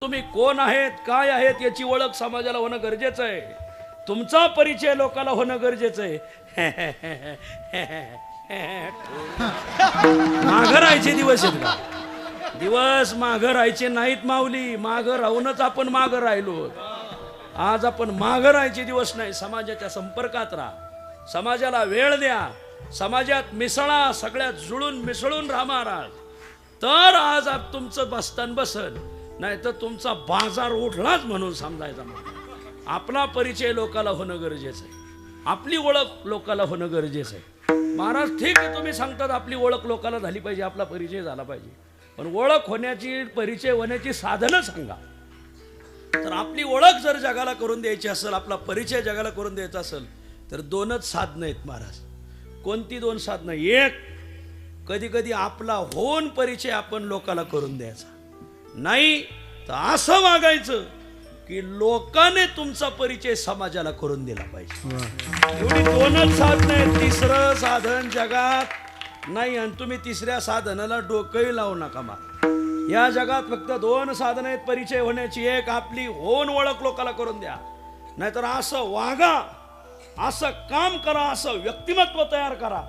तुम्ही कोण आहेत, काय आहेत याची ओळख समाजाला होणं गरजेचं आहे. तुमचा परिचय लोकांना होणं गरजेचं आहे. माघं राहायचे दिवस आहेत का? दिवस माघं राहायचे नाहीत माऊली. माघं राहूनच आपण माघं राहिलो. आज आपण माघं राहायचे दिवस नाही. समाजाच्या संपर्कात राहा, समाजाला वेळ द्या, समाजात मिसळा, सगळ्यात जुळून मिसळून राहा महाराज. तर आज आप तुमचं बसतान बसल, नाही तर तुमचा बाजार उठलाच म्हणून समजायचा. आपला परिचय लोकाला होणं गरजेचं आहे, आपली ओळख लोकाला होणं गरजेचं आहे. महाराज ठीक आहे, तुम्ही सांगतात आपली ओळख लोकाला झाली पाहिजे, आपला परिचय झाला पाहिजे, पण ओळख होण्याची, परिचय होण्याची साधनं सांगा. तर आपली ओळख जर जगाला करून द्यायची असेल, आपला परिचय जगाला करून द्यायचा असेल, तर दोनच साधनं आहेत महाराज. कोणती दोन साधनं? एक, कधी कधी आपला होऊन परिचय आपण लोकाला करून द्यायचा, नाही तर असं वागायचं की लोकांनी तुमचा परिचय समाजाला करून दिला पाहिजे. एवढी दोनच साधनं आहेत. तिसरं साधन जगात नाही, आणि तुम्ही तिसऱ्या साधनाला डोकंही लावू नका. या जगात फक्त दोन साधनं आहेत परिचय होण्याची. एक, आपली होऊन ओळख लोकाला करून द्या, नाहीतर असं वागा, असं काम करा, असं व्यक्तिमत्व तयार करा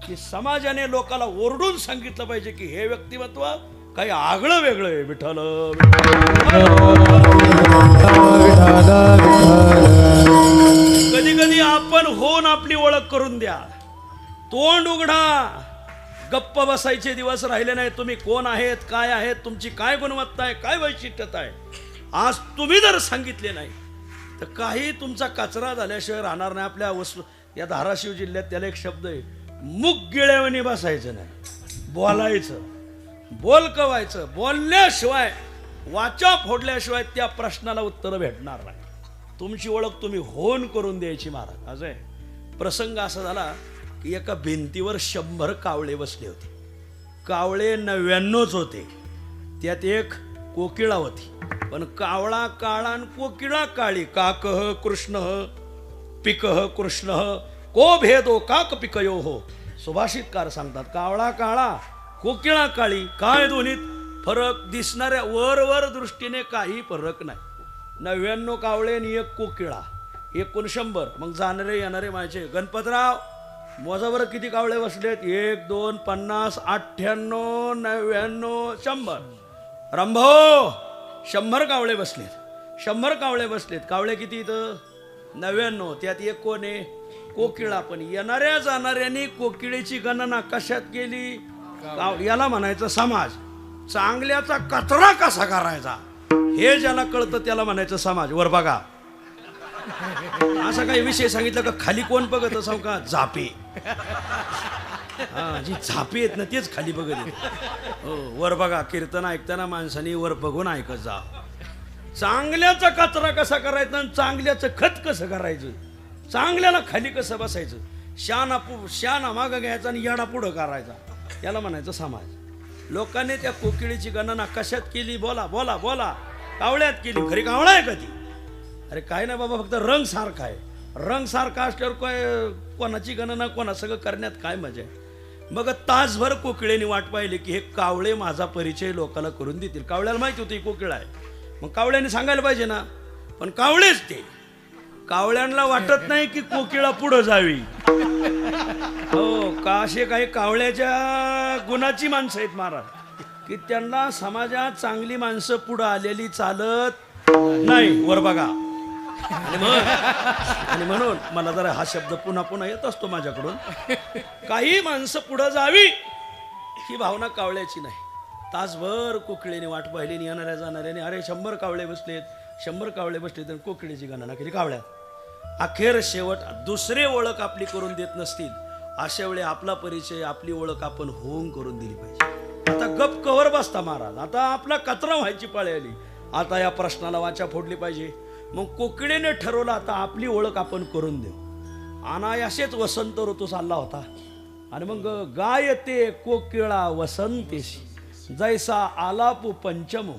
की समाजाने लोकाला ओरडून सांगितलं पाहिजे की हे व्यक्तिमत्व काही आगळं वेगळं आहे. विठ्ठल कधी कधी आपण होऊन आपली ओळख करून द्या. तोंड उघडा, गप्प बसायचे दिवस राहिले नाही. तुम्ही कोण आहेत, काय आहेत, तुमची काय गुणवत्ता आहे, काय वैशिष्ट्यता आहे, आज तुम्ही जर सांगितले नाही तर काही तुमचा कचरा झाल्याशिवाय राहणार नाही. आपल्या या धाराशिव जिल्ह्यात त्याला एक शब्द आहे, मुग गिळ्यावानी बसायचं नाही, बोलायचं, बोलकवायचं. बोलल्याशिवाय, वाचा फोडल्याशिवाय त्या प्रश्नाला उत्तर भेटणार नाही. तुमची ओळख तुम्ही होऊन करून द्यायची महाराज. असं आहे. प्रसंग असा झाला की एका भिंतीवर 100 कावळे बसले होते. कावळे 99च होते, त्यात एक कोकिळा होती. पण कावळा काळा आणि कोकिळा काळी. काकः कृष्ण पिकः कृष्ण को भेदो काक पिकयो हो. सुभाषितकार सांगतात, कावळा काळा, कोकिळा काळी. काय दोन्हीत फरक? दिसणाऱ्या वर दृष्टीने काही फरक नाही. 99 कावळे आणि एक कोकिळा, एकूण 100. मग जाणारे येणारे माझे, गणपतराव मोजावर किती कावळे बसलेत? 1 2 50 98 99 100. रंभो 100 कावळे बसलेत, 100 कावळे बसलेत. कावळे किती इथं? 99. त्यात एक कोण आहे? कोकिळा. पण येणाऱ्या जाणाऱ्यांनी कोकिळेची गणना कशात केली? याला म्हणायचं समाज. चांगल्याचा कचरा कसा करायचा हे ज्याला कळतं त्याला म्हणायचं समाज. वर बघा, असा काही विषय सांगितलं का खाली कोण बघत असाव का? झापे. हा, जी झापे आहेत ना तेच खाली बघत आहेत. हो, वर बघा. कीर्तन ऐकताना माणसाने वर बघून ऐकत जा. चांगल्याचा कचरा कसा करायचा आणि चांगल्याचं खत कसं करायचं, चांगल्याला खाली कसं बसायचं, शाना मागं घ्यायचा आणि येडा पुढं करायचा, याला म्हणायचं समाज. लोकांनी त्या कोकिळीची गणना कशात केली? बोला बोला बोला. कावळ्यात केली. खरी कावळा आहे का ती? अरे काय नाही बाबा, फक्त रंग सारखा आहे. रंग सारखा असल्यावर काय कोणाची गणना कोणा सगळं करण्यात काय मजा आहे? मग तासभर कोकिळेने वाट पाहिली की हे कावळे माझा परिचय लोकांना करून देतील. कावळ्याला माहिती होती कोकिळा आहे, मग कावळ्याने सांगायला पाहिजे ना. पण कावळेच ते, कावळ्यांना वाटत नाही की कोकिळा पुढं जावी. हो का? असे काही कावळ्याच्या गुणाची माणसं आहेत महाराज की त्यांना समाजात चांगली माणसं पुढं आलेली चालत नाही. वर बघा. आणि म्हणून मला जरा हा शब्द पुन्हा पुन्हा येत असतो माझ्याकडून. काही माणसं पुढं जावी ही भावना कावळ्याची नाही. तासभर कोकिळेने वाट पाहिली, येणाऱ्या जाणाऱ्याने. अरे 100 कावळे बसलेत, 100 कावळे बसलेत, आणि कोकिळीची गणना केली कावळ्यात. अखेर शेवट दुसरे ओळख आपली करून देत नसतील, अशा वेळी आपला परिचय, आपली ओळख आपण होऊन करून दिली पाहिजे. आता गप कवर बसता महाराज, आता आपला कचरा व्हायची पाळी आली. आता या प्रश्नाला वाचा फोडली पाहिजे. मग कोकिळेने ठरवलं आता आपली ओळख आपण करून देऊ. अनायासेच वसंत ऋतू चालला होता, आणि मग गायते कोकिळा वसंतेशी जैसा आलापू पंचम.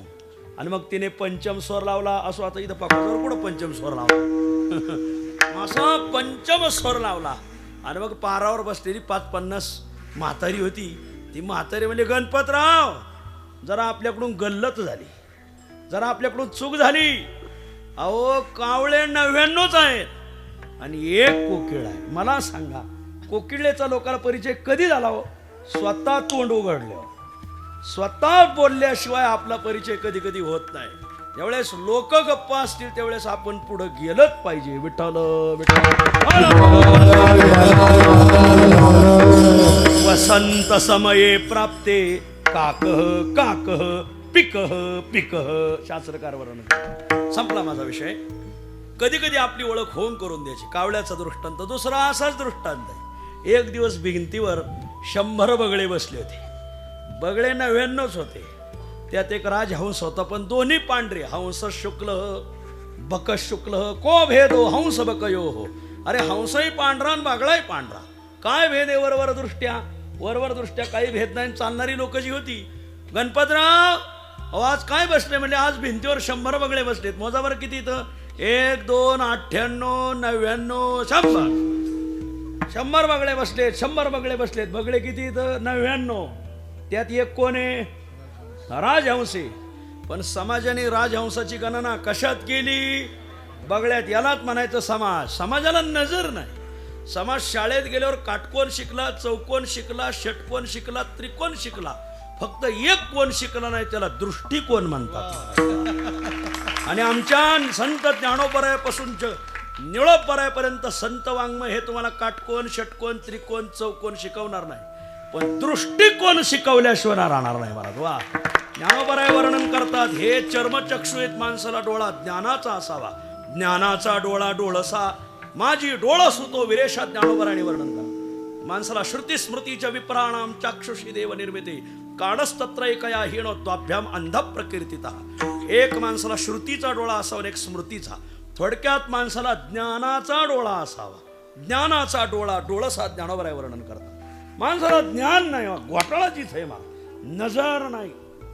आणि मग तिने पंचम स्वर लावला. असो आता इथं पाकळीवर कुठं पंचम स्वर लावला, असा पंचम स्वर लावला. आणि मग पारावर बसलेली 5-50 म्हातारी होती. ती म्हातारी म्हणजे, गणपतराव जरा आपल्याकडून गल्लत झाली, जरा आपल्याकडून चूक झाली. अहो कावळे 99च आहेत आणि एक कोकिळ आहे. मला सांगा कोकिळेचा लोकांना परिचय कधी झाला हो? स्वतः तोंड उघडल्यावर, स्वतः बोलल्याशिवाय आपला परिचय कधी कधी होत नाही. ज्यावेळेस लोक गप्पा असतील त्यावेळेस आपण पुढे गेलंच पाहिजे. विठ्ठल वसंत समये प्राप्ते काकः काकः पिकः पिकः. शास्त्रकार वर्णन संपला माझा विषय. कधी कधी आपली ओळख होऊन करून द्यायची. कावळ्याचा दृष्टांत. दुसरा असाच दृष्टांत आहे. एक दिवस भिंतीवर 100 बगळे बसले होते. बगळे 99च होते. त्यात एक राजहंस होता, पण दोन्ही पांढरे. हंस शुक्ल बक शुक्ल को भेदो हंस बकयो हो. अरे हंसही पांढरा आणि बगळाही पांढरा. काय भेद आहे? वरवर दृष्ट्या काही भेद नाही. चालणारी लोक जी होती. गणपतराव आज काय बसले? म्हणजे आज भिंतीवर 100 बगळे बसलेत. मोजावर किती इथं? 1 2 98 99 100 बगळे बसलेत. 100 बगळे बसलेत. बगळे किती इथं? 99. त्यात एक कोण आहे? राजहंसी. पण समाजाने राजहंसाची गणना कशात केली? बगळ्यात. यालाच म्हणायचं समाज. समाजाला नजर नाही. समाज शाळेत गेल्यावर काटकोन शिकला, चौकोन शिकला, षटकोन शिकला, त्रिकोण शिकला. फक्त एक कोण शिकला नाही, त्याला दृष्टिकोन म्हणतात. आणि आमच्या संत ज्ञानोबरायापासून निळोबरायापर्यंत संत वाङ्मय हे तुम्हाला काटकोन षटकोन त्रिकोण चौकोन शिकवणार नाही, पण दृष्टिकोन शिकवल्याशिवाय राहणार नाही महाराज. वा. ज्ञानोबराय वर्णन करतात, हे चर्मचक्षुयेत माणसाला डोळा ज्ञानाचा असावा. ज्ञानाचा डोळा डोळसा माझी डोळस होतो विरेशात. ज्ञानोबरायाने वर्णन करा. माणसाला श्रुती स्मृतीच्या विप्राणाम चाक्षुषी देव निर्मिते काणस्तत्र एकया हीनो त्वाभ्याम अंध प्रकीर्तिता. एक माणसाला श्रुतीचा डोळा असावा, एक स्मृतीचा. थोडक्यात माणसाला ज्ञानाचा डोळा असावा. ज्ञानाचा डोळा डोळसा ज्ञानोबराय वर्णन करतात. माणसाला ज्ञान नाही, घोटाळाचीच आहे. नजर नाही.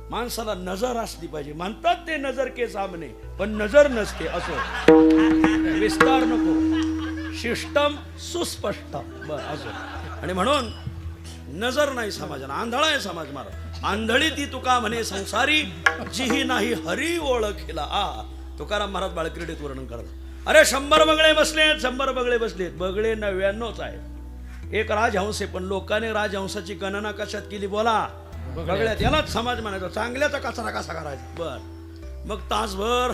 माणसाला नजर असली पाहिजे. म्हणतात ते नजर के सामने, पण नजर नसते. असो विस्तार नको, शिष्टम सुस्पष्ट बर असो. आणि म्हणून नजर नाही समाजाला. आंधळा आहे समाज महाराज. आंधळी ती तुका म्हणे संसारी, जीही नाही हरी ओळखीला. तुकाराम महाराज बाळक्रीडेत वर्णन करतात. अरे 100 बगळे बसलेत, 100 बगळे बसलेत. बगळे 99च आहेत. एक राजहंस आहे, पण लोकांनी राजहंसाची गणना कशात केली? बोला. बगळ्यात. यालाच समाज म्हणायचा. चांगल्याचा कचरा कसा करायचा. बर. मग तासभर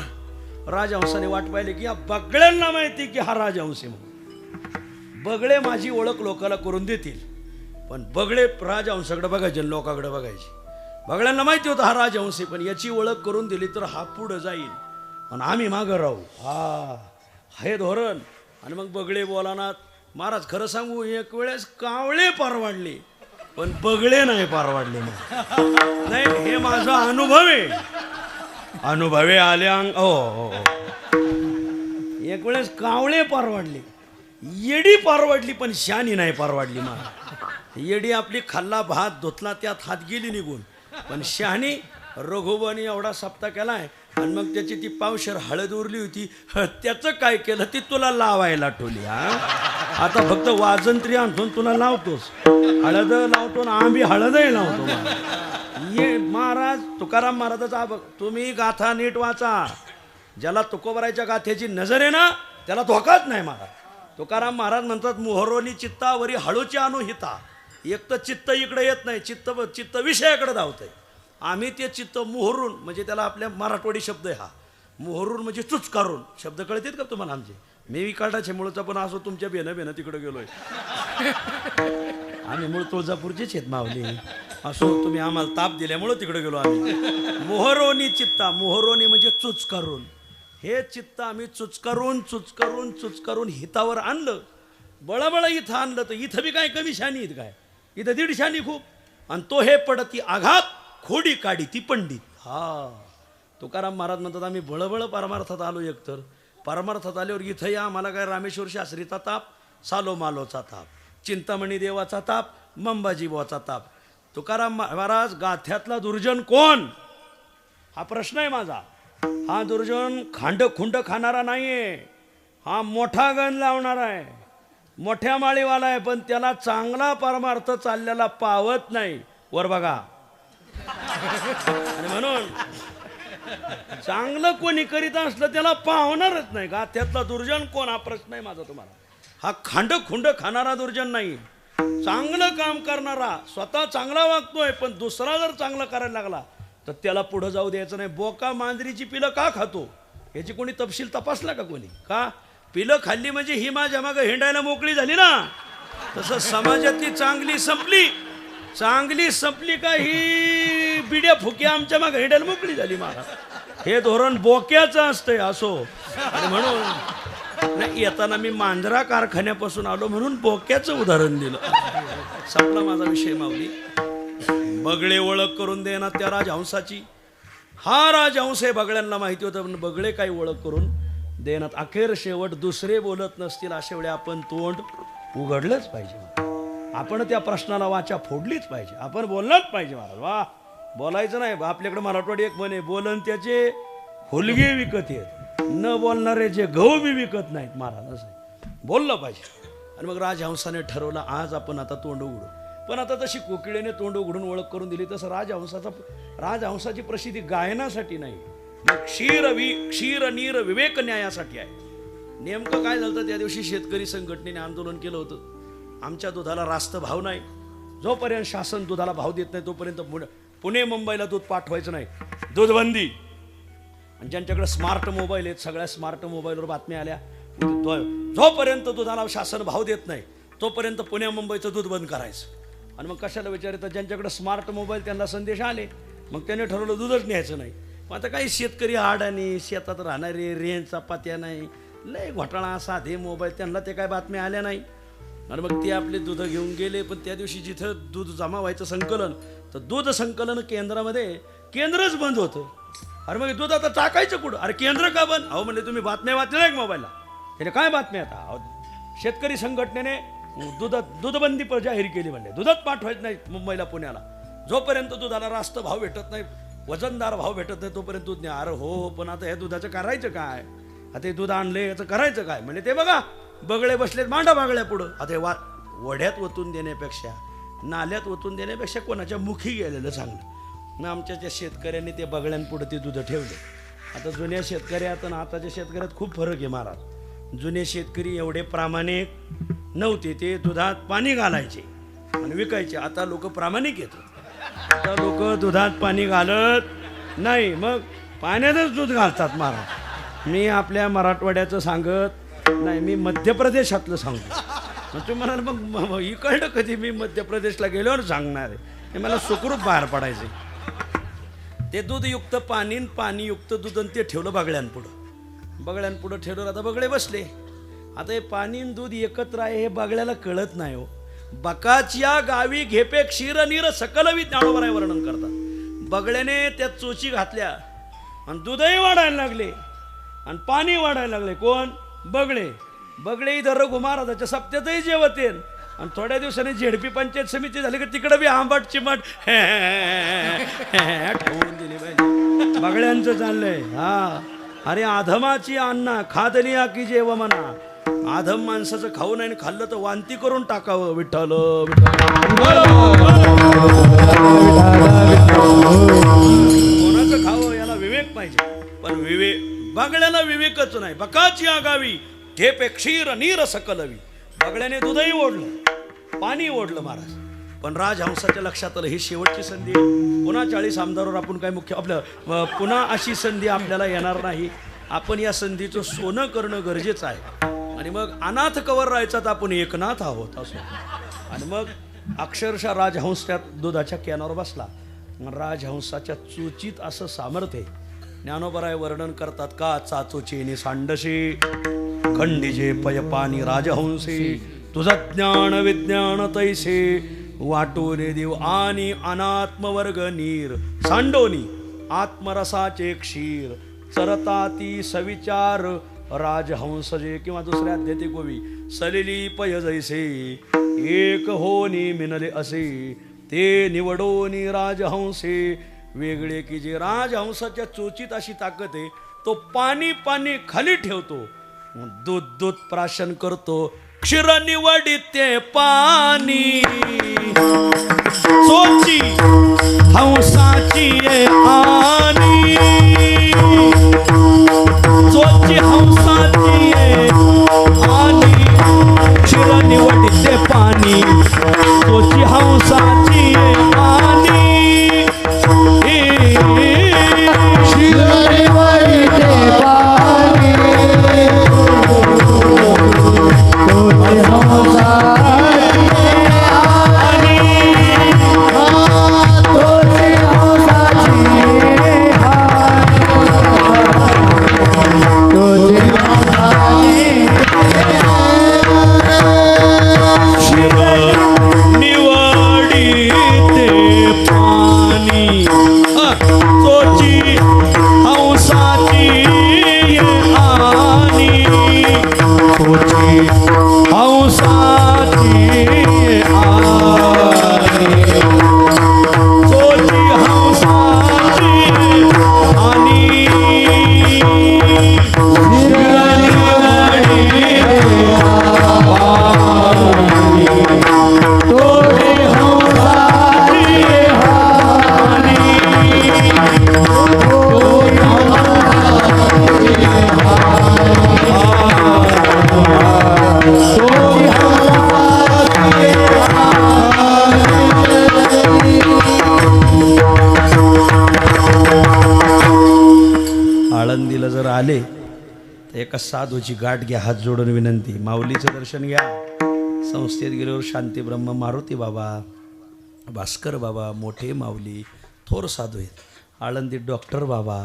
राजहंसाने वाट पाहिली की या बगळ्यांना माहिती की हा राजहंस आहे म्हणून. बगळे माझी ओळख लोकांना करून देतील, पण बगळे राजहंसाकडे बघायचे, लोकांकडे बघायचे. बगळ्यांना माहिती होतं हा राजहंस आहे, पण याची ओळख करून दिली तर हा पुढं जाईल आणि आम्ही मागं राहू. हे धोरण. आणि मग बगळे बोलानात. महाराज खरं सांगू, एक वेळेस कावळे परवाडले, पण बगळे नाही परवाडले. नाही, हे माझा अनुभव आहे. अनुभवे आल्या. एक वेळेस कावळे परवाडले, येडी परवाडली, पण शानी नाही परवाडली. येडी आपली खाल्ला भात धुतला त्यात हात गेली निघून, पण शहाणी रघुबानी एवढा सप्ताह केलाय. आणि मग त्याची ती पावशर हळद उरली होती, त्याचं काय केलं? ती तुला लावायला ठेवली. आता फक्त वाजंत्री आणतो तुला लावतोस. हळद लावतो ना, आम्ही हळदही लावतो. ये महाराज तुकाराम महाराजाचा तुम्ही गाथा नीट वाचा. ज्याला तुकोबरायच्या गाथेची नजर आहे ना, त्याला धोकाच नाही महाराज. तुकाराम महाराज म्हणतात, मोहरोनी चित्तावरी हळूची अनुहिता. एक तर चित्त इकडे येत नाही, चित्त विषयाकडे धावतंय. आम्ही ते चित्त मोहरून, म्हणजे त्याला आपल्या मराठवाडी शब्द आहे हा. मोहरून म्हणजे चुचकारून. शब्द कळतात का तुम्हाला आमचे? मी विकाटाचे मूळचा, पण असो तुमच्या बेनं तिकडे गेलोय. आम्ही मूळ तुळजापूरचेच आहेत मावली. असो तुम्ही आम्हाला ताप दिल्यामुळं तिकडे गेलो आम्ही. मोहरोनी चित्ता. मोहरोनी म्हणजे चुचकारून. हे चित्त आम्ही चुचकारून हितावर आणलं. बळबळ इथं आणलं तर इथं बी काय कमी शानी आहेत काय? इथं 1.5 शानी खूप. आणि तो हे पडती आघात खोडी काढी ती पंडित. तुकाराम महाराज म्हणतात, आम्ही बळबळ परमार्थात आलो. एकतर परमार्थात आल्यावर इथं या आम्हाला काय रामेश्वर शास्त्रीचा ताप, सालो मालोचा ताप, चिंतामणी देवाचा ताप, मंबाजीबाचा ताप. तुकाराम महाराज गाथ्यातला दुर्जन कोण? हा प्रश्न आहे माझा. हा दुर्जन खुंड खाणारा नाहीये. हा मोठा गण लावणारा आहे, मोठ्या माळीवाला आहे, पण त्याला चांगला परमार्थ चाललेला पावत नाही. वर बघा. आणि म्हणून चांगलं कोणी करीत असलं त्याला पाहणारच नाही का. त्यातला दुर्जन कोण हा प्रश्न आहे माझा तुम्हाला. हा खांड खुंड खाणारा दुर्जन नाही, चांगलं काम करणारा. स्वतः चांगला वागतोय पण दुसरा जर चांगलं करायला लागला तर त्याला पुढे जाऊ द्यायचं नाही. बोका मांजरीची पिलं का खातो याची कोणी तपशील तपासला का कोणी. का पिलं खाल्ली म्हणजे ही माझ्या मागं हिंडायला मोकळी झाली ना. तसं समाजातली चांगली संपली का ही बिड्या फुक्या आमच्या मागं हिंडायला मोकळी झाली. मला हे धोरण बोक्याचं असतंय असो. आणि म्हणून नाही येताना मी मांजरा कारखान्यापासून आलो म्हणून बोक्याचं उदाहरण दिलं. संपला माझा विषय माऊली. बगळे ओळख करून देणार त्या राजहंसाची. हा राजहंस हे बगळ्यांना माहिती होतं पण बगळे काही ओळख करून देण्यात. अखेर शेवट दुसरे बोलत नसतील अशा वेळी आपण तोंड उघडलंच पाहिजे. आपण त्या प्रश्नाला वाचा फोडलीच पाहिजे. आपण बोललंच पाहिजे. महाराज वा बोलायचं नाही. आपल्याकडे मराठवाडी एक म्हणे, बोलन त्याचे हुलगे विकत येत, न बोलणारे जे गहू बी विकत नाहीत. महाराज असं बोललं पाहिजे. आणि मग राजहंसाने ठरवलं आज आपण आता तोंड उघडू. पण आता तशी कोकिळेने तोंड उघडून ओळख करून दिली तसं राजहंसाची प्रसिद्धी गायनासाठी नाही, मग क्षीर नीर विवेक न्यायासाठी आहे. नेमकं काय झालं त्या दिवशी शेतकरी संघटनेने आंदोलन केलं होतं. आमच्या दुधाला रास्त भाव नाही, जोपर्यंत शासन दुधाला भाव देत नाही तोपर्यंत पुणे मुंबईला दूध पाठवायचं नाही, दूधबंदी. आणि ज्यांच्याकडे स्मार्ट मोबाईल आहेत सगळ्या स्मार्ट मोबाईलवर बातम्या आल्या, जोपर्यंत दुधाला शासन भाव देत नाही तोपर्यंत पुणे मुंबईचं दूध बंद करायचं. आणि मग कशाला विचारतात, ज्यांच्याकडे स्मार्ट मोबाईल त्यांना संदेश आले, मग त्याने ठरवलं दूधच न्यायचं नाही. मग आता काही शेतकरी आडाने शेतात राहणारे रेंजचा पत्या नाही, लय घोटाळा साधे मोबाईल, त्यांना ते काय बातम्या आल्या नाही. आणि मग ते आपले दूध घेऊन गेले. पण त्या दिवशी जिथं दूध जमा व्हायचं संकलन, तर दूध संकलन केंद्रामध्ये केंद्रच बंद होतं. अरे मग दूध आता टाकायचं कुठं. अरे केंद्र का बंद. अहो म्हणले तुम्ही बातम्या वाचल्या नाही मोबाईलला, त्याने काय बातम्या आता. शेतकरी संघटनेने दूधबंदी जाहीर केली. म्हणले दूधच पाठवायचं नाही मुंबईला पुण्याला, जोपर्यंत दुधाला रास्त भाव भेटत नाही, वजनदार भाव भेटत नाही तोपर्यंत दूध नाही. अरे हो, पण आता हे दुधाचं करायचं काय. आता हे दूध आणले याचं करायचं काय. म्हणजे ते बघा बगळे बसलेत मांडा बागळ्या पुढं. आता वड्यात ओतून देण्यापेक्षा नाल्यात ओतून देण्यापेक्षा कोणाच्या मुखी गेलेलं चांगलं. मग आमच्या त्या शेतकऱ्यांनी ते बगळ्यांपुढं ते दूध ठेवले. आता जुन्या शेतकऱ्यात आणि आताच्या शेतकऱ्यात खूप फरक आहे महाराज. जुने शेतकरी एवढे प्रामाणिक नव्हते, ते दुधात पाणी घालायचे आणि विकायचे. आता लोक प्रामाणिक येतात. आता लोक दुधात पाणी घालत नाही, मग पाण्यातच दूध घालतात महाराज. मी आपल्या मराठवाड्याचं सांगत नाही, मी मध्य प्रदेशातलं सांगतो. मग तुम्ही म्हणाल मग इकडं कधी मी मध्य प्रदेशला गेल्यावर सांगणार आहे. हे मला सुखरूप बाहेर पडायचे. ते दूधयुक्त पाणीयुक्त दूध आणि ते ठेवलं बगळ्यांपुढं ठेवलं. आता बगळे बसले. आता हे पाणी आणि दूध एकत्र आहे हे बगळ्याला कळत नाही हो. बकाच्या गावी घेपे क्षीर नीर सकलवी ज्ञानोबराय वर्णन करतात. बगळ्याने त्या चोची घातल्या आणि दूधही वाढायला लागले आणि पाणी वाढायला लागले. कोण? बगळे इथं रघु महाराजाच्या सप्त्यातही जेवतेन. आणि थोड्या दिवसांनी झेडपी पंचायत समिती झाली की तिकडे बी आंबट चिमट ठेवून दिली पाहिजे. बगळ्यांचं चाललंय. हा अरे अधमाची अण्णा खादली की जेव म्हणा. आधम माणसाचं खाऊ नाही, खाल्लं तर वांती करून टाकावं. विठ्ठल कोणाचं खावं याला विवेक पाहिजे. पण बगळ्याला विवेकच नाही. बकाची आगावी घेपे क्षीर नीर सकलवी. बगळ्याने दूधही ओढलं, पाणी ओढलं महाराज. पण राजहंसाच्या लक्षात आलं ही शेवटची संधी. पुन्हा 40 आमदारावर आपण काय मुख्य आपलं पुन्हा अशी संधी आपल्याला येणार नाही. आपण या संधीचं सोनं करणं गरजेचं आहे. आणि मग अनाथ कवर राहायचा तर आपण एकनाथ आहोत असो. आणि मग अक्षरशः राजहंस त्या दुधाच्या कॅनावर बसला. राजहंसाच्या चोचीत असं सामर्थ्य ज्ञानोबराय वर्णन करतात. का चाचोचेने सांडसे खंडिजे पय पाणी राजहंसे. तुझा ज्ञान विज्ञान तैसे वाटोरे देव आणि अनात्मवर्ग नीर. सांडोनी आत्मरसाचे क्षीर चरताती सविचार राजहंस जे. किंवा दुसऱ्या अध्यात्मिक गोवी सलिली पय जैसे एक होनी मिनले असे ते निवडोनी राजहंसे वेगळे की जे. राजहंसाच्या चोचीत अशी ताकद आहे, तो पाणी खाली ठेवतो, दूध प्राशन करतो. क्षीर निवडिते पाणी सोची हंसाची आनी सोची हंसाची आनी शिर निवडते पाणी सोची हंसाची आनी आळंदीला जर आले तर एका साधूची गाठ घ्या, हात जोडून विनंती. माऊलीचं दर्शन घ्या. संस्थेत गेल्यावर शांती ब्रह्म मारुती बाबा, भास्कर बाबा, मोठे माऊली, थोर साधू आहेत. आळंदीत डॉक्टर बाबा.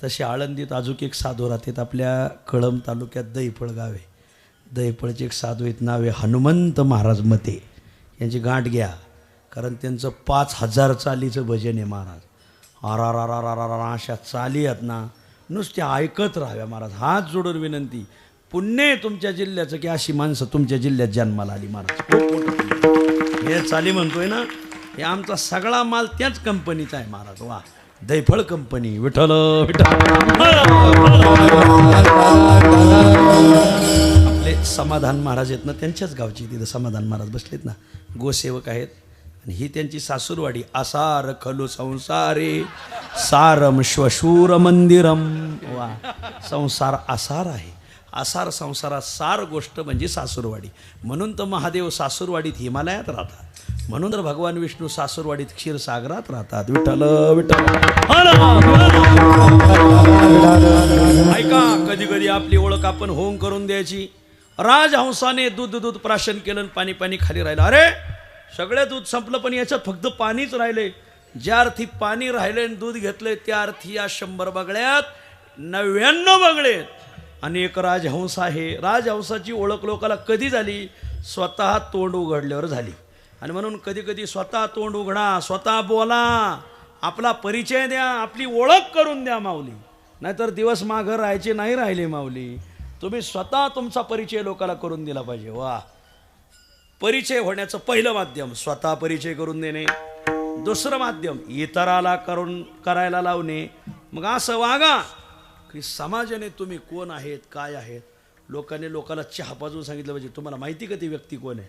तसे आळंदीत अजून एक साधू राहतात. आपल्या कळंब तालुक्यात दहीफळ गाव आहे. दहीफळचे एक साधू आहेत, नाव आहे हनुमंत महाराज मते. यांची गाठ घ्या, कारण त्यांचं 5000 चालीचं भजन आहे महाराज. अशा चाली आहेत ना, नुसत्या ऐकत राहाव्या महाराज. हात जोडून विनंती. पुण्य आहे तुमच्या जिल्ह्याचं की अशी माणसं तुमच्या जिल्ह्यात जन्माला आली महाराज. खूप मोठं हे चाली म्हणतोय ना, हे आमचा सगळा माल त्याच कंपनीचा आहे महाराज. वा, दहीफळ कंपनी. विठ्ठल विठ्ठल. आपले समाधान महाराज आहेत ना, त्यांच्याच गावची, तिथं समाधान महाराज बसलेत ना, गोसेवक आहेत. आणि ही त्यांची सासूरवाडी. आसार खलु संसारे सारम श्वशूर मंदिरम. वा, संसार आसार आहे. आसार संसारात सार गोष्ट म्हणजे सासूरवाडी. म्हणून तर महादेव सासूरवाडीत हिमालयात राहतात. म्हणून तर भगवान विष्णू सासूरवाडीत क्षीरसागरात राहतात. विठ्ठल विठ्ठल. ऐका, कधी कधी आपली ओळख आपण होम करून द्यायची. राजहंसाने दूध दूध प्राशन केलं, पाणी पाणी खाली राहिलं. अरे सगळे दूध संपलं, पण याच्यात फक्त पाणीच राहिले. ज्या अर्थी पाणी राहिले आणि दूध घेतलंय, त्या अर्थी या 100 बगड्यात 99 बगळे आणि एक राजहंस आहे. राजहंसाची ओळख लोकाला कधी झाली? स्वतः तोंड उघडल्यावर झाली. आणि म्हणून कधी कधी स्वतः तोंड उघडा, स्वतः बोला, आपला परिचय द्या, आपली ओळख करून द्या माऊली. नाहीतर दिवस मागं राहायचे नाही राहिले माऊली. तुम्ही स्वतः तुमचा परिचय लोकाला करून दिला पाहिजे. वा, परिचय होण्याचं पहिलं माध्यम स्वतः परिचय करून देणे. दुसरं माध्यम इतराला करायला लावणे. मग असं वागा की समाजाने तुम्ही कोण आहेत, काय आहेत. लोकाला चहा पाजून सांगितलं पाहिजे, तुम्हाला माहिती का ती व्यक्ती कोण आहे.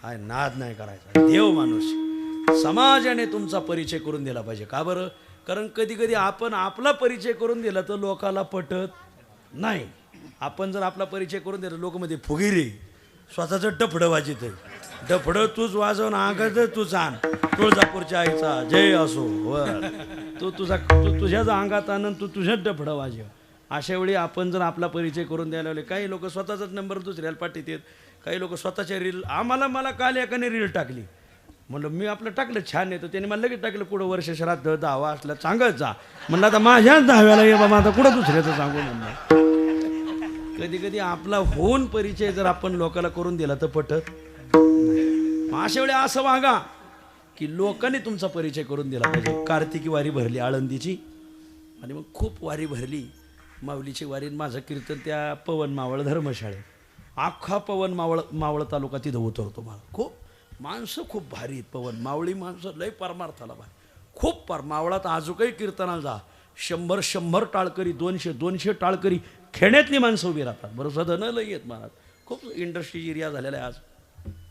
हाय, नाद नाही करायचा. देव माणूस. समाजाने तुमचा परिचय करून दिला पाहिजे. का बरं? कारण कधी कधी आपण आपला परिचय करून दिला तर लोकाला पटत नाही. आपण जर आपला परिचय करून दिला, लोक मध्ये फुगिरी स्वतःचं डफडं वाजित. डफडं तूच वाजवून आगाच तूच आण. तुळजापूरच्या आईचा जय असो. वर तू तुझ्याच अंगात आण, तू तुझ्याच डफडं वाजव. अशा वेळी आपण जर आपला परिचय करून द्यायला लागले, काही लोक स्वतःचाच नंबर दुसऱ्याला पाठीत येत. काही लोक स्वतःच्या रील. मला काल एकाने रील टाकली. म्हणलं मी आपलं टाकलं छान आहे. तर त्याने मला लगेच टाकलं, कुठं वर्ष श्राद्ध 10 असलं सांगत जा. म्हणलं आता माझ्याच 10व्याला ये बाबा, आता कुठं दुसऱ्याचं सांगू म्हणलं. कधी कधी आपला होऊन परिचय जर आपण लोकांना करून दिला तर पटत नाही. अशा वेळी असं वागा की लोकांनी तुमचा परिचय करून दिला पाहिजे. कार्तिकी वारी भरली आळंदीची, आणि मग खूप वारी भरली. माऊलीची वारी. माझं कीर्तन त्या पवन मावळ धर्मशाळेत. अख्खा पवन मावळ तालुका तिथं उतरतो. मला खूप माणसं खूप भारी आहेत. पवन मावळी माणसं लय परमार्थाला भारी. खूप मावळात आजूकही कीर्तनाला जा. 100 टाळकरी, 200 टाळकरी खेड्यातली माणसं उभी राहतात. बरं, सदन लय येत महाराज. खूप इंडस्ट्री एरिया झालेला आहे आज.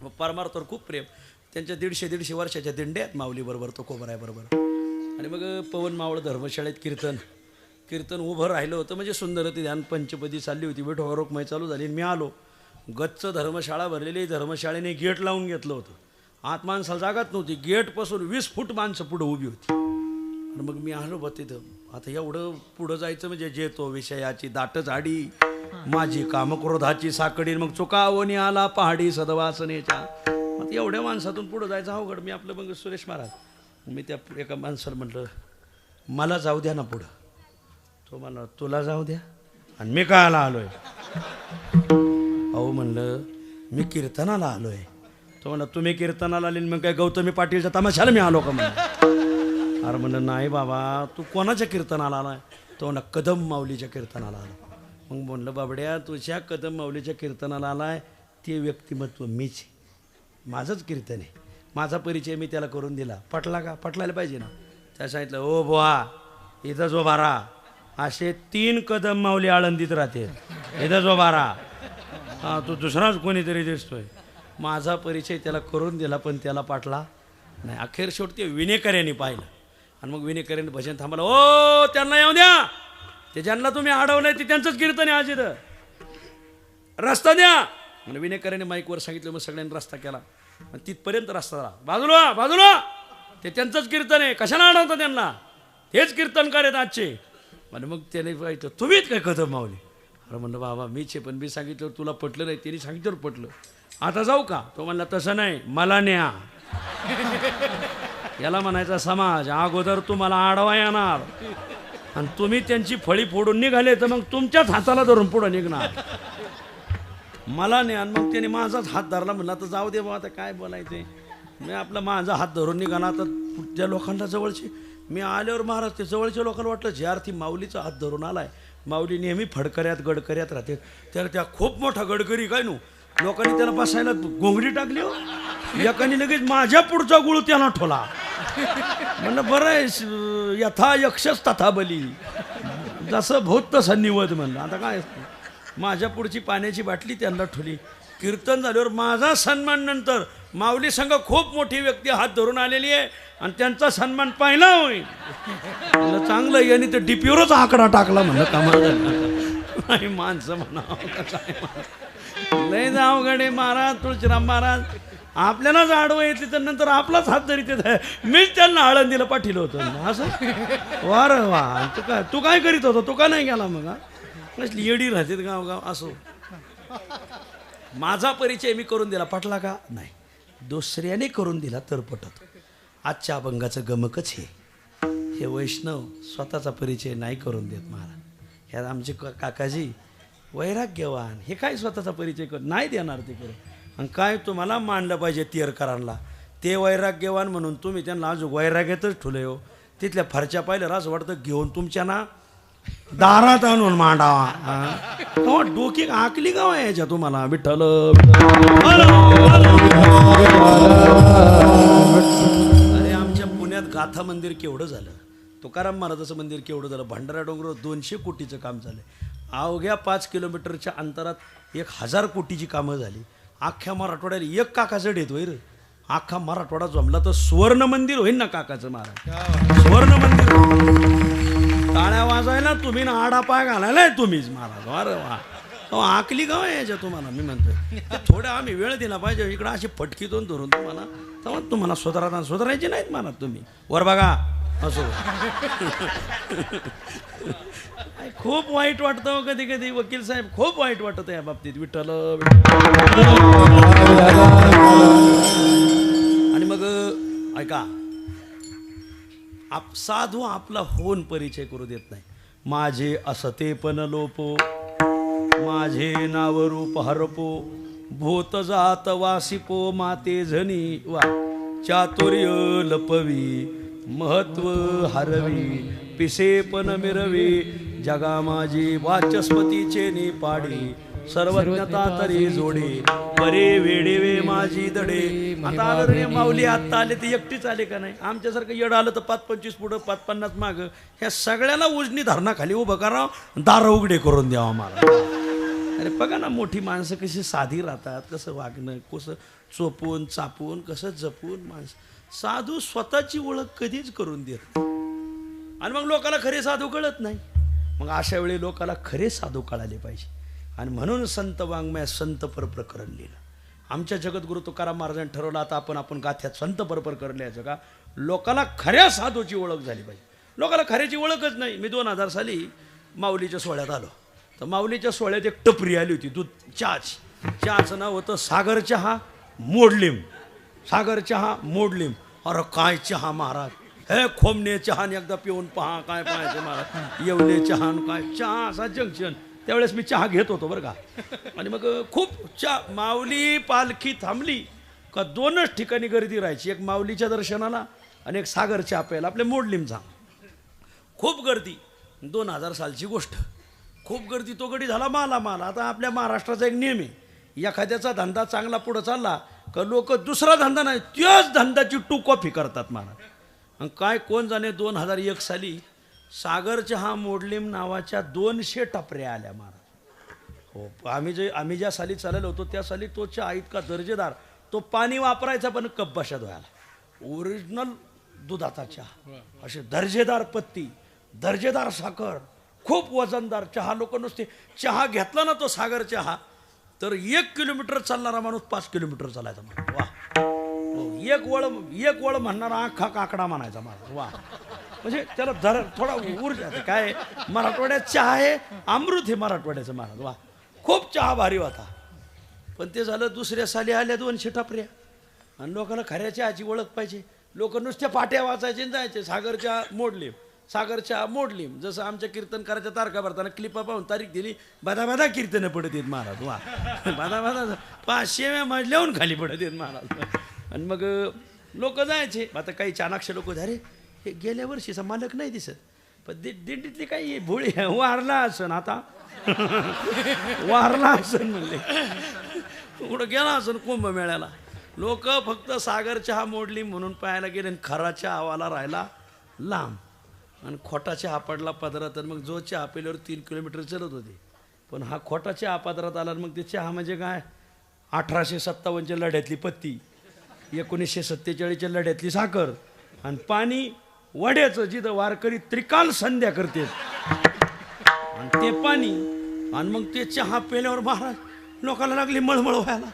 मग परमार्थावर खूप प्रेम. त्यांच्या 150-150 वर्षाच्या दिंड्या आहेत माऊलीबरोबर, तो कोबरायबरोबर. आणि मग पवन मावळ धर्मशाळेत कीर्तन उभं राहिलं होतं. म्हणजे सुंदर होती, ध्यान पंचपदी चालली होती, विठोबारोकमय चालू झाली. मी आलो, गच्च धर्मशाळा भरलेली. धर्मशाळेने गेट लावून घेतलं होतं. आत माणसाला जागाच नव्हती. गेटपासून 20 फूट माणसं पुढं उभी होती. आणि मग मी आलो बा तिथं. आता एवढं पुढं जायचं म्हणजे जे तो विषयाची दाट झाडी, माझी कामक्रोधाची साकडी, मग चुकावणी आला पहाडी सदवासनेच्या. मग एवढ्या माणसातून पुढं जायचं अवघड. मी आपलं मग सुरेश महाराज, मी त्या एका माणसाला म्हटलं मला जाऊ द्या ना पुढं. तो म्हणला तुला जाऊ द्या आणि मी कायला आलोय. अहो म्हणलं मी कीर्तनाला आलोय. तो म्हणला तुम्ही कीर्तनाला आले मग काय गौतमी पाटीलच्या तमाशाला मी आलो का म्हणलं. अरे म्हणलं नाही बाबा, तू कोणाच्या कीर्तनाला आलाय. तो म्हणला कदम माऊलीच्या कीर्तनाला आला. मग म्हणलं बाबड्या तुझ्या कदम माऊलीच्या कीर्तनाला आलाय ते व्यक्तिमत्व मीच, माझंच कीर्तन आहे. माझा परिचय मी त्याला करून दिला. पटला का? पटलायला पाहिजे ना. त्या सांगितलं ओ बुवा इथं जो बारा असे 3 कदम माऊली आळंदीत राहते, इथं जो बारा. हां तू दुसराच कोणीतरी दिसतोय. माझा परिचय त्याला करून दिला पण त्याला पाटला नाही. अखेर शेवटी विनेकऱ्यांनी पाहिलं. आणि मग विनेकऱ्यांनी भजन थांबलं. ओ त्यांना येऊ द्या, ते ज्यांना तुम्ही अडवलंय ते त्यांचंच कीर्तन आहे आज इथं, रस्ता द्या. म्हणजे विनेकऱ्यांनी माईकवर सांगितलं. मग सगळ्यांनी रस्ता केला. तिथपर्यंत रस्ता झाला. बाजूला बाजूला, ते त्यांचंच कीर्तन आहे, कशाला अडवतं त्यांना, हेच कीर्तनकार आहेत आजचे. आणि मग त्याने पाहिजे तुम्हीच काय कदम माऊली. अरे म्हणलं बाबा मीच आहे, पण मी सांगितलं तुला पटलं नाही, त्यांनी सांगितलं पटलं. आता जाऊ का? तो म्हणला तसं नाही, मला न्या. याला म्हणायचा समाज. अगोदर तुम्हाला आडवा येणार आणि तुम्ही त्यांची फळी फोडून निघाले तर मग तुमच्याच हाताला धरून पुढं निघणार. मला नाही. आणि मग त्याने माझाच हात धरला. म्हणला तर जाऊ दे बाबा, आता काय बोलायचं. मी आपला माझा हात धरून निघाला. तर त्या लोकांना जवळचे, मी आल्यावर महाराज ते जवळच्या लोकांना वाटलं जे अर्थी माऊलीचा हात धरून आलाय. माऊली नेहमी फडकऱ्यात गडकऱ्यात राहते, त्याला त्या खूप मोठा गडकरी काय नो. लोकांनी त्याला बसायला घोंगडी टाकली हो. एकाने लगेच माझ्या पुढचा गुळ त्याला ठोला. म्हणलं बरं आहे, यथा यक्षच तथा बली, जसं भूत तसं निवद. म्हणलं आता काय माझ्या पुढची पाण्याची बाटली त्यांना ठोली. कीर्तन झाल्यावर माझा सन्मान नंतर माऊली संघ खूप मोठी व्यक्ती हात धरून आलेली आहे आणि त्यांचा सन्मान पाहिला होईल. चांगलं यांनी तर डीपीवरच आकडा टाकला. म्हणलं कामाला नाही माणसं म्हणा काय लय जाऊ गडे महाराज तुळशीराम महाराज आपल्यालाच आडवं येते तर नंतर आपलाच हात धरीत येत आहे. मीच त्यांना आळंदीला पाठवलं होतं असं. वा रे वा, तू काय करीत होता, तू का नाही गेला मग. कसली येडी राहते गाव गाव. असो माझा परिचय मी करून दिला, पटला का नाही. दुसऱ्याने करून दिला तर पटत. आजच्या अभंगाचं गमकच हे वैष्णव स्वतःचा परिचय नाही करून देत महाराज. ह्या आमचे काकाजी वैराग्यवान, हे काय स्वतःचा परिचय नाही देणार ते करून. आणि काय तुम्हाला मानलं पाहिजे तीरकरांना, ते वैराग्यवान म्हणून तुम्ही त्यांना अजून वैराग्यातच ठुले हो. तिथल्या फरच्या पाहिलं असं वाटतं घेऊन तुमच्या ना दारात आणून मांडावा. डोकी आकली गाव आहे याच्या तुम्हाला. विठ्ठल अरे आमच्या पुण्यात गाथा मंदिर केवढं झालं, तुकाराम महाराजाचं मंदिर केवढं झालं. भंडारा डोंगर 200 कोटीचं काम झालं. अवघ्या 5 किलोमीटरच्या अंतरात 1000 कोटीची कामं झाली. अख्ख्या मराठवाड्याला एक काका जड येतोय रे. अख्खा मराठवाडा जमला तर सुवर्ण मंदिर होईल ना काकाचं महाराज. सुवर्ण मंदिर टाळ्या वाजवायला तुम्ही ना आडा पाय घालायला तुम्हीच महाराज. अरे वा, आकली गाव आहे याच्या तुम्हाला. मी म्हणतोय थोडा आम्ही वेळ दिला पाहिजे. इकडं अशी फटकीतून धरून तुम्हाला तेव्हा तुम्हाला सुधारायचे नाहीत महाराज तुम्ही. वर बघा असो. खूप वाईट वाटतं कधी कधी वकील साहेब, खूप वाईट वाटतं या बाबतीत. विठ्ठल आणि मग ऐका, साधू आपला होऊन परिचय करू देत नाही. माझे असते पण लोपो, माझे नाव रूप हरपो, भूत जात वासिपो, माते झनी वा चातुर्य लपवी, महत्व हरवी, पिसे पण मिरवी, जगा माझी वाचस्पतीचे ने पाडी, सर्वज्ञता तरी जोडे, बरे वेडेवे माझी दडे. आता आलं रे माऊली, आत्ता आले ते एकटीच आले का नाही. आमच्यासारखं येड आलं तर 5-25 पुढं 5-50 मागं. ह्या सगळ्याला उजनी धरणाखाली उभं करावं, दार उघडे करून द्यावा मला. अरे बघा ना, मोठी माणसं कशी साधी राहतात, कसं वागणं, कसं चोपून चापून, कसं जपून माणसं. साधू स्वतःची ओळख कधीच करून देत आणि मग लोकाला खरे साधू कळत नाही. मग अशा वेळी लोकाला खरे साधू कळाले पाहिजे. आणि म्हणून संत वाङ्मय संत परप्रकरण लिहिलं. आमच्या जगद्गुरु तुकाराम महाराजांनी ठरवलं, आता आपण गाथ्यात संत परप्रकरण लिहायचं का. लोकाला खऱ्या साधूची ओळख झाली पाहिजे. लोकाला खऱ्याची ओळखच नाही. मी 2000 साली माऊलीच्या सोहळ्यात आलो, तर माऊलीच्या सोहळ्यात एक टपरी आली होती दूध चहाचं नाव होतं सागर चहा मोडलिम. सागर चहा मोडलिम. अरे काय चहा महाराज, हे खोमणे चहान एकदा पिऊन पहा, काय पाहायचं महाराज, येवले चहान काय चहा असा जंक्शन. त्यावेळेस मी चहा घेत होतो बरं का. आणि मग खूप चहा, माऊली पालखी थांबली का 2च ठिकाणी गर्दी राहायची, एक माऊलीच्या दर्शनाला आणि एक सागर चहा प्यायला आपल्या मोडलिमचा. खूप गर्दी. 2000 सालची गोष्ट. खूप गर्दी. तो गडी झाला माला. आता आपल्या महाराष्ट्राचा एक नियम आहे, एखाद्याचा धंदा चांगला पुढं चालला का लोक दुसरा धंदा नाही त्याच धंद्याची टू कॉफी करतात महाराज. आणि काय कोण जाणे 2001 साली सागर चहा मोडलिम नावाच्या 200 टपऱ्या आल्या महाराज. हो, आम्ही ज्या साली चाललो होतो त्या साली तो चहा इतका दर्जेदार, तो पाणी वापरायचा पण कप बशा धुवायला. ओरिजिनल दुधाचा चहा, असे दर्जेदार पत्ती, दर्जेदार साखर, खूप वजनदार चहा. लोक नुसते चहा घेतला ना तो सागर चहा तर 1 किलोमीटर चालणारा माणूस 5 किलोमीटर चालायचा माणूस. वा. एक वळ म्हणणारा अख्खा काकडा म्हणायचा माणूस. वा. म्हणजे त्याला थोडा ऊर्जा. काय मराठवाड्यात चहा आहे, अमृत हे मराठवाड्याचं महाराज. वा. खूप चहा भारी होता. पण ते झालं दुसऱ्या साली आल्या 200 टपऱ्या. आणि लोकांना खऱ्या चहाची ओळख पाहिजे. लोक नुसत्या पाट्या वाचायचे आणि जायचे, सागर चहा मोडलिम, सागर चहा मोडलिम. जसं आमच्या कीर्तनकाराच्या तारखा भरताना क्लिपा पाहून तारीख दिली, बदा कीर्तनं पडत येत महाराज. वा. बदा 500व्या मजल्याहून खाली पडत येत महाराज. आणि मग लोक जायचे. आता काही चाणाक्ष लोक झाले, हे गेल्या वर्षीचा मालक नाही दिसत, पण दिंडीतली काही भोळी वारला असन, आता वारला असन म्हणले, कुठं गेला असन कुंभमेळ्याला. लोक फक्त सागर चहा मोडली म्हणून पाहायला गेले, आणि खरा चहावाला राहिला लांब, आणि खोटा चहा पडला पदरात. तर मग जो चहा पेल्यावर 3 किलोमीटर चलत होते, पण हा खोटा चहा पदरात आला. मग ते चहा म्हणजे काय, 1857च्या लढ्यातली पत्ती, 1947च्या लढ्यातली साखर, आणि पाणी वड्याचं जिथं वारकरी त्रिकाल संध्या करते, आणि ते पाणी. आणि मग ते चहा पेल्यावर महाराज लोकांना लागली मळमळ व्हायला.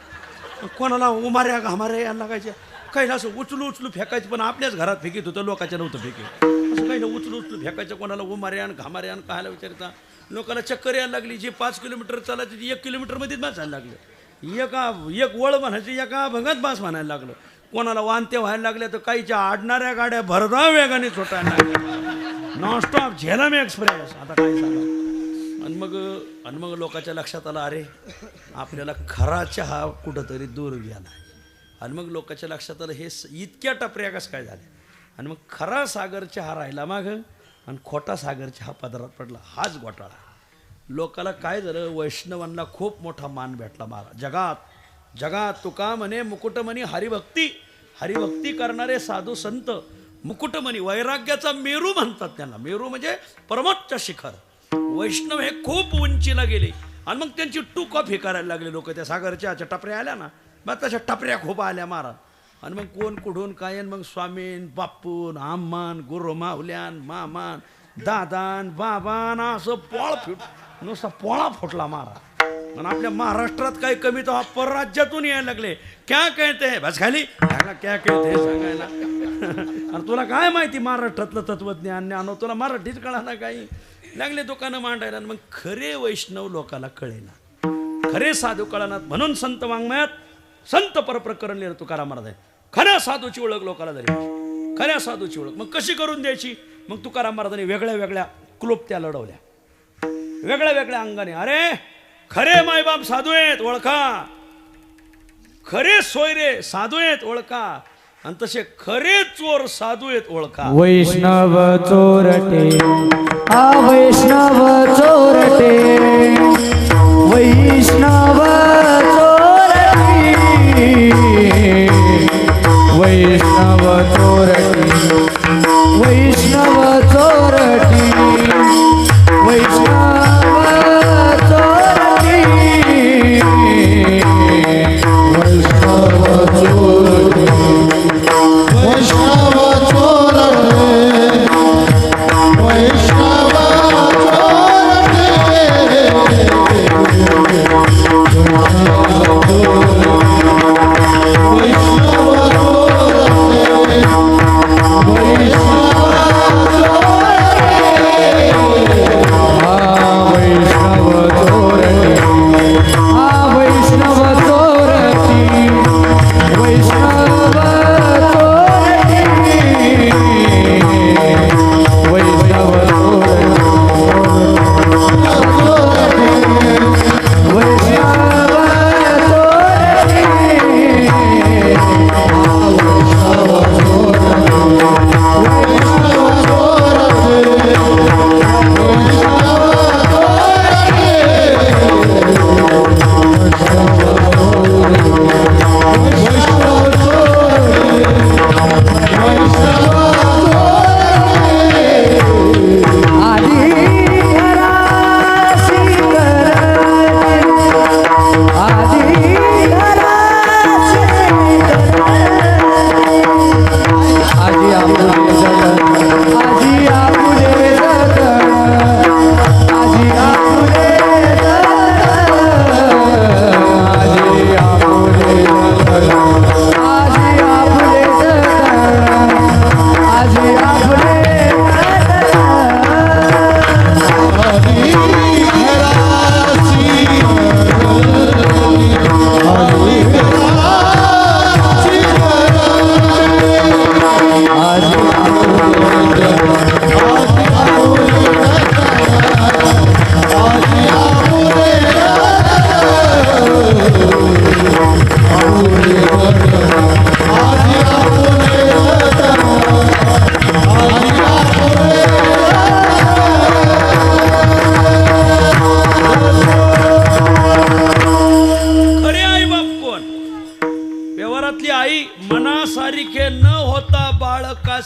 कोणाला उमाऱ्या घामाऱ्या यायला लागायच्या. काहीला असं उचलू फेकायचं, पण आपल्याच घरात फेकीत होतं, लोकांच्या नव्हतं फेके. असं काहीला उचलू फेकायचं, कोणाला उमाऱ्या आणि घामाऱ्या आणि कायला विचारता. लोकांना चक्कर यायला लागली. जे 5 किलोमीटर चालायचं ते 1 किलोमीटरमध्येच बसायला लागलं. एक वळ म्हणायची, एका भंगात बास म्हणायला लागलं. कोणाला वांत्या व्हायला लागल्या तर काहीच्या आडणाऱ्या गाड्या भरधाव वेगाने सुटायला लागल्या. Nonstop Jhelum express. आता काय सांगा. आणि मग लोकांच्या लक्षात आलं, अरे आपल्याला खरा चहा कुठंतरी दूर गेला. आणि मग लोकांच्या लक्षात आलं, हे इतक्या टपऱ्या कसं काय झाल्या. आणि मग खरा सागर चहा राहिला मागं, आणि खोटा सागर चहा पदरात पडला. हाच घोटाळा. लोकाला काय झालं, वैष्णवांना खूप मोठा मान भेटला महाराज. जगात तुका म्हणे मुकुटमणी हरिभक्ती करणारे साधू संत मुकुटमणी, वैराग्याचा मेरू म्हणतात त्यांना. मेरू म्हणजे परमोच्च शिखर. वैष्णव हे खूप उंचीला गेले. आणि मग त्यांची टू कॉफी करायला लागले लोक. त्या सागरच्या टपऱ्या आल्या ना, मग तशा टपऱ्या खूप आल्या महाराज. आणि मग कोण कुठून काय, मग स्वामीन, बापून, आम्मान, गुरु माहुल्यान, मामान, दादान, बाबान, असं नुसता पोळा फुटला महाराज. आणि आपल्या महाराष्ट्रात काही कमी तर परराज्यातून यायला लागले. क्या कहते बस खाली क्या कहते सांगायला. आणि तुला काय माहिती महाराष्ट्रातलं तत्वज्ञान ज्ञान, तुला मराठीच कळाला काही. लागले दुकानं मांडायला. मग खरे वैष्णव लोकाला कळेना, खरे साधू कळणार. म्हणून संत वाङ्मयात संत परप्रकरण लिहिलं तुकाराम महाराज. खऱ्या साधूची ओळख लोकाला झाली, खऱ्या साधूची ओळख. मग कशी करून द्यायची. मग तुकाराम महाराजांनी वेगळ्या वेगळ्या क्लुप्त्या लढवल्या, वेगळ्या वेगळ्या अंगाने. अरे खरे मायबाप साधू आहेत ओळखा, खरे सोयरे साधू आहेत ओळखा, आणि तसे खरे चोर साधू आहेत ओळखा. वैष्णव चोरटे वैष्णव चोरटे, वैष्णव चोरटी, वैष्णव चोरटी, वैष्णव चोरटी, वैष्णव चोरटी.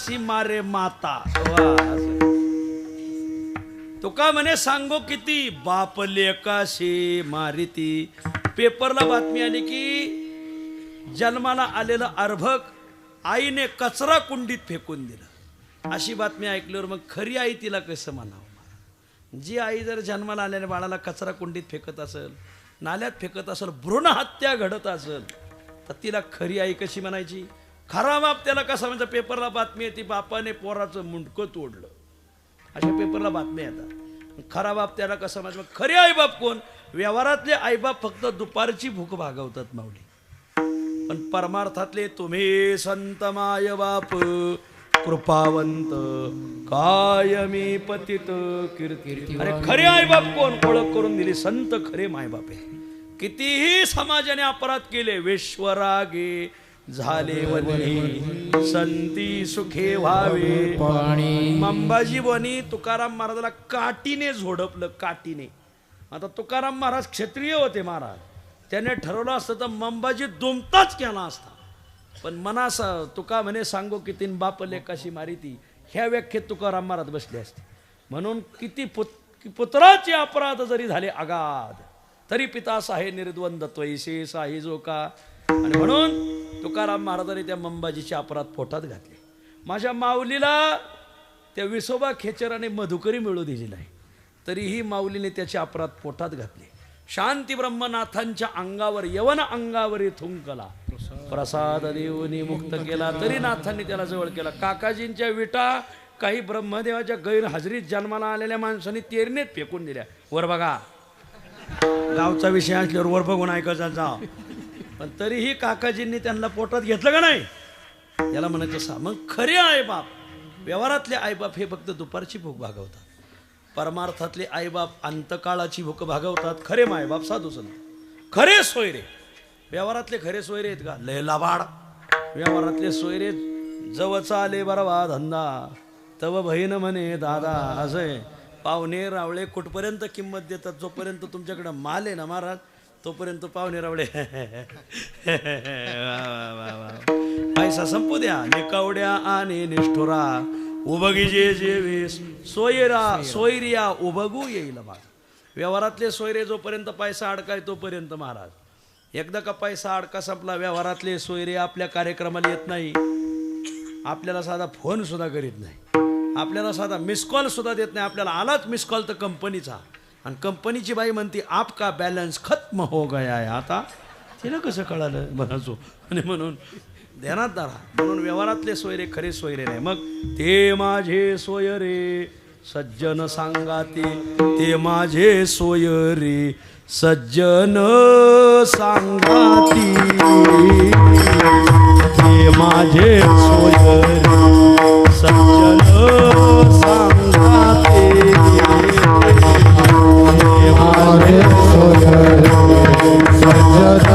कशी मारे माता. वा, असं. तुका म्हणे सांगो किती बाप लेकाशी मारिती. पेपरला बातमी आली की जन्माला आलेलं अर्भक आईने कचरा कुंडीत फेकून दिलं. अशी बातमी ऐकल्यावर मग खरी आई तिला कसं म्हणावं. जी आई जर जन्माला आलेल्या बाळाला कचरा कुंडीत फेकत असेल, नाल्यात फेकत असेल, भ्रूण हत्या घडत असेल, तर तिला खरी आई कशी म्हणायची. खरा बाप त्याला कसा म्हणजे. पेपरला बातमी येते बापाने पोराचं मुंडकं तोडलं, अशा पेपरला बातम्या येतात. खरा बाप त्याला कसं म्हणजे. खरे आईबाप कोण. व्यवहारातले आईबाप फक्त दुपारची भूक भागवतात माऊली, पण परमार्थातले तुम्ही संत माय बाप कृपावंत कायमी पतित कीर्ती. अरे खरे आईबाप कोण. ओळख करून दिली. संत खरे मायबाप आहे. कितीही समाजाने अपराध केले, विश्वरागे झाले वनी संती सुखे व्हावे पाणी. मंबाजी बनी तुकाराम महाराजाला काठीने झोडपलं, काठीने. आता तुकाराम महाराज क्षत्रिय होते महाराज. त्याने ठरवलं असतं तर मंबाजी दुमताच केला असता, पण मनास तुका म्हणे सांगो किती बाप लेकाशी मारिती, ह्या व्याख्येत तुकाराम महाराज बसले असते. म्हणून किती पुत्राचे अपराध जरी झाले अगाध, तरी पिता साहे निर्द्वंद त्वैसे साहे जो का. आणि म्हणून तुकाराम महाराजांनी त्या मंबाजीचे अपराध पोटात घातले. माझ्या माऊलीला त्या विसोबा खेचराने मधुकरी मिळू दिली नाही, तरीही माऊलीने त्याचे अपराध पोटात घातले. शांती ब्रह्मनाथांच्या अंगावर यवन अंगावरी थुंकला, प्रसाद देऊनी मुक्त केला, तरी नाथांनी त्याला जवळ केला. काकाजींच्या विटा काही ब्रह्मदेवाच्या गैरहजेरीत जन्माला आलेल्या माणसांनी तेरणीत फेकून दिल्या. वर बघा, गावचा विषय असल्यावर वर बघून ऐकायचा जा. पण तरीही काकाजींनी त्यांना पोटात घेतलं का नाही, याला म्हणायचं सा. मग खरे आईबाप, व्यवहारातले आईबाप हे फक्त दुपारची भूक भागवतात, परमार्थातले आईबाप अंतकाळाची भूक भागवतात. खरे मायबाप साधू संत, खरे सोयरे. व्यवहारातले खरे सोयरे आहेत का. लय लाभाड. व्यवहारातले सोयरे जवचा आले बरवा धंदा तव बहीण म्हणे दादा. असं आहे. पाहुणे रावळे कुठपर्यंत किंमत देतात. जोपर्यंत तुमच्याकडे माल आहे ना महाराज, तोपर्यंत पाहुणे रावळे पैसा संपू द्या. निकावड्या आणि निष्ठुरा उबगी जे जेवे सोयरा सोयरिया उबगू येईल बाग. व्यवहारातले सोयरे जोपर्यंत पैसा अडकाय तोपर्यंत महाराज. एकदा का पैसा अडका संपला, व्यवहारातले सोयरे आपल्या कार्यक्रमाला येत नाही, आपल्याला साधा फोन सुद्धा करीत नाही, आपल्याला साधा मिस कॉल सुद्धा देत नाही. आपल्याला आलाच मिस कॉल तर कंपनीचा, आणि कंपनीची बाई म्हणते आपका बॅलन्स खत्म हो गया आहे. आता तिला कसं कळालं म्हणाचो. आणि म्हणून ध्यानात धरा. म्हणून व्यवहारातले सोयरे खरे सोयरे नाही. मग ते माझे सोयरे सज्जन सांगाते, ते माझे सोयरे सज्जन सांगाती, ते माझे सोयरे सज्जन सांगाते, ते माझे सोयरे सज्जन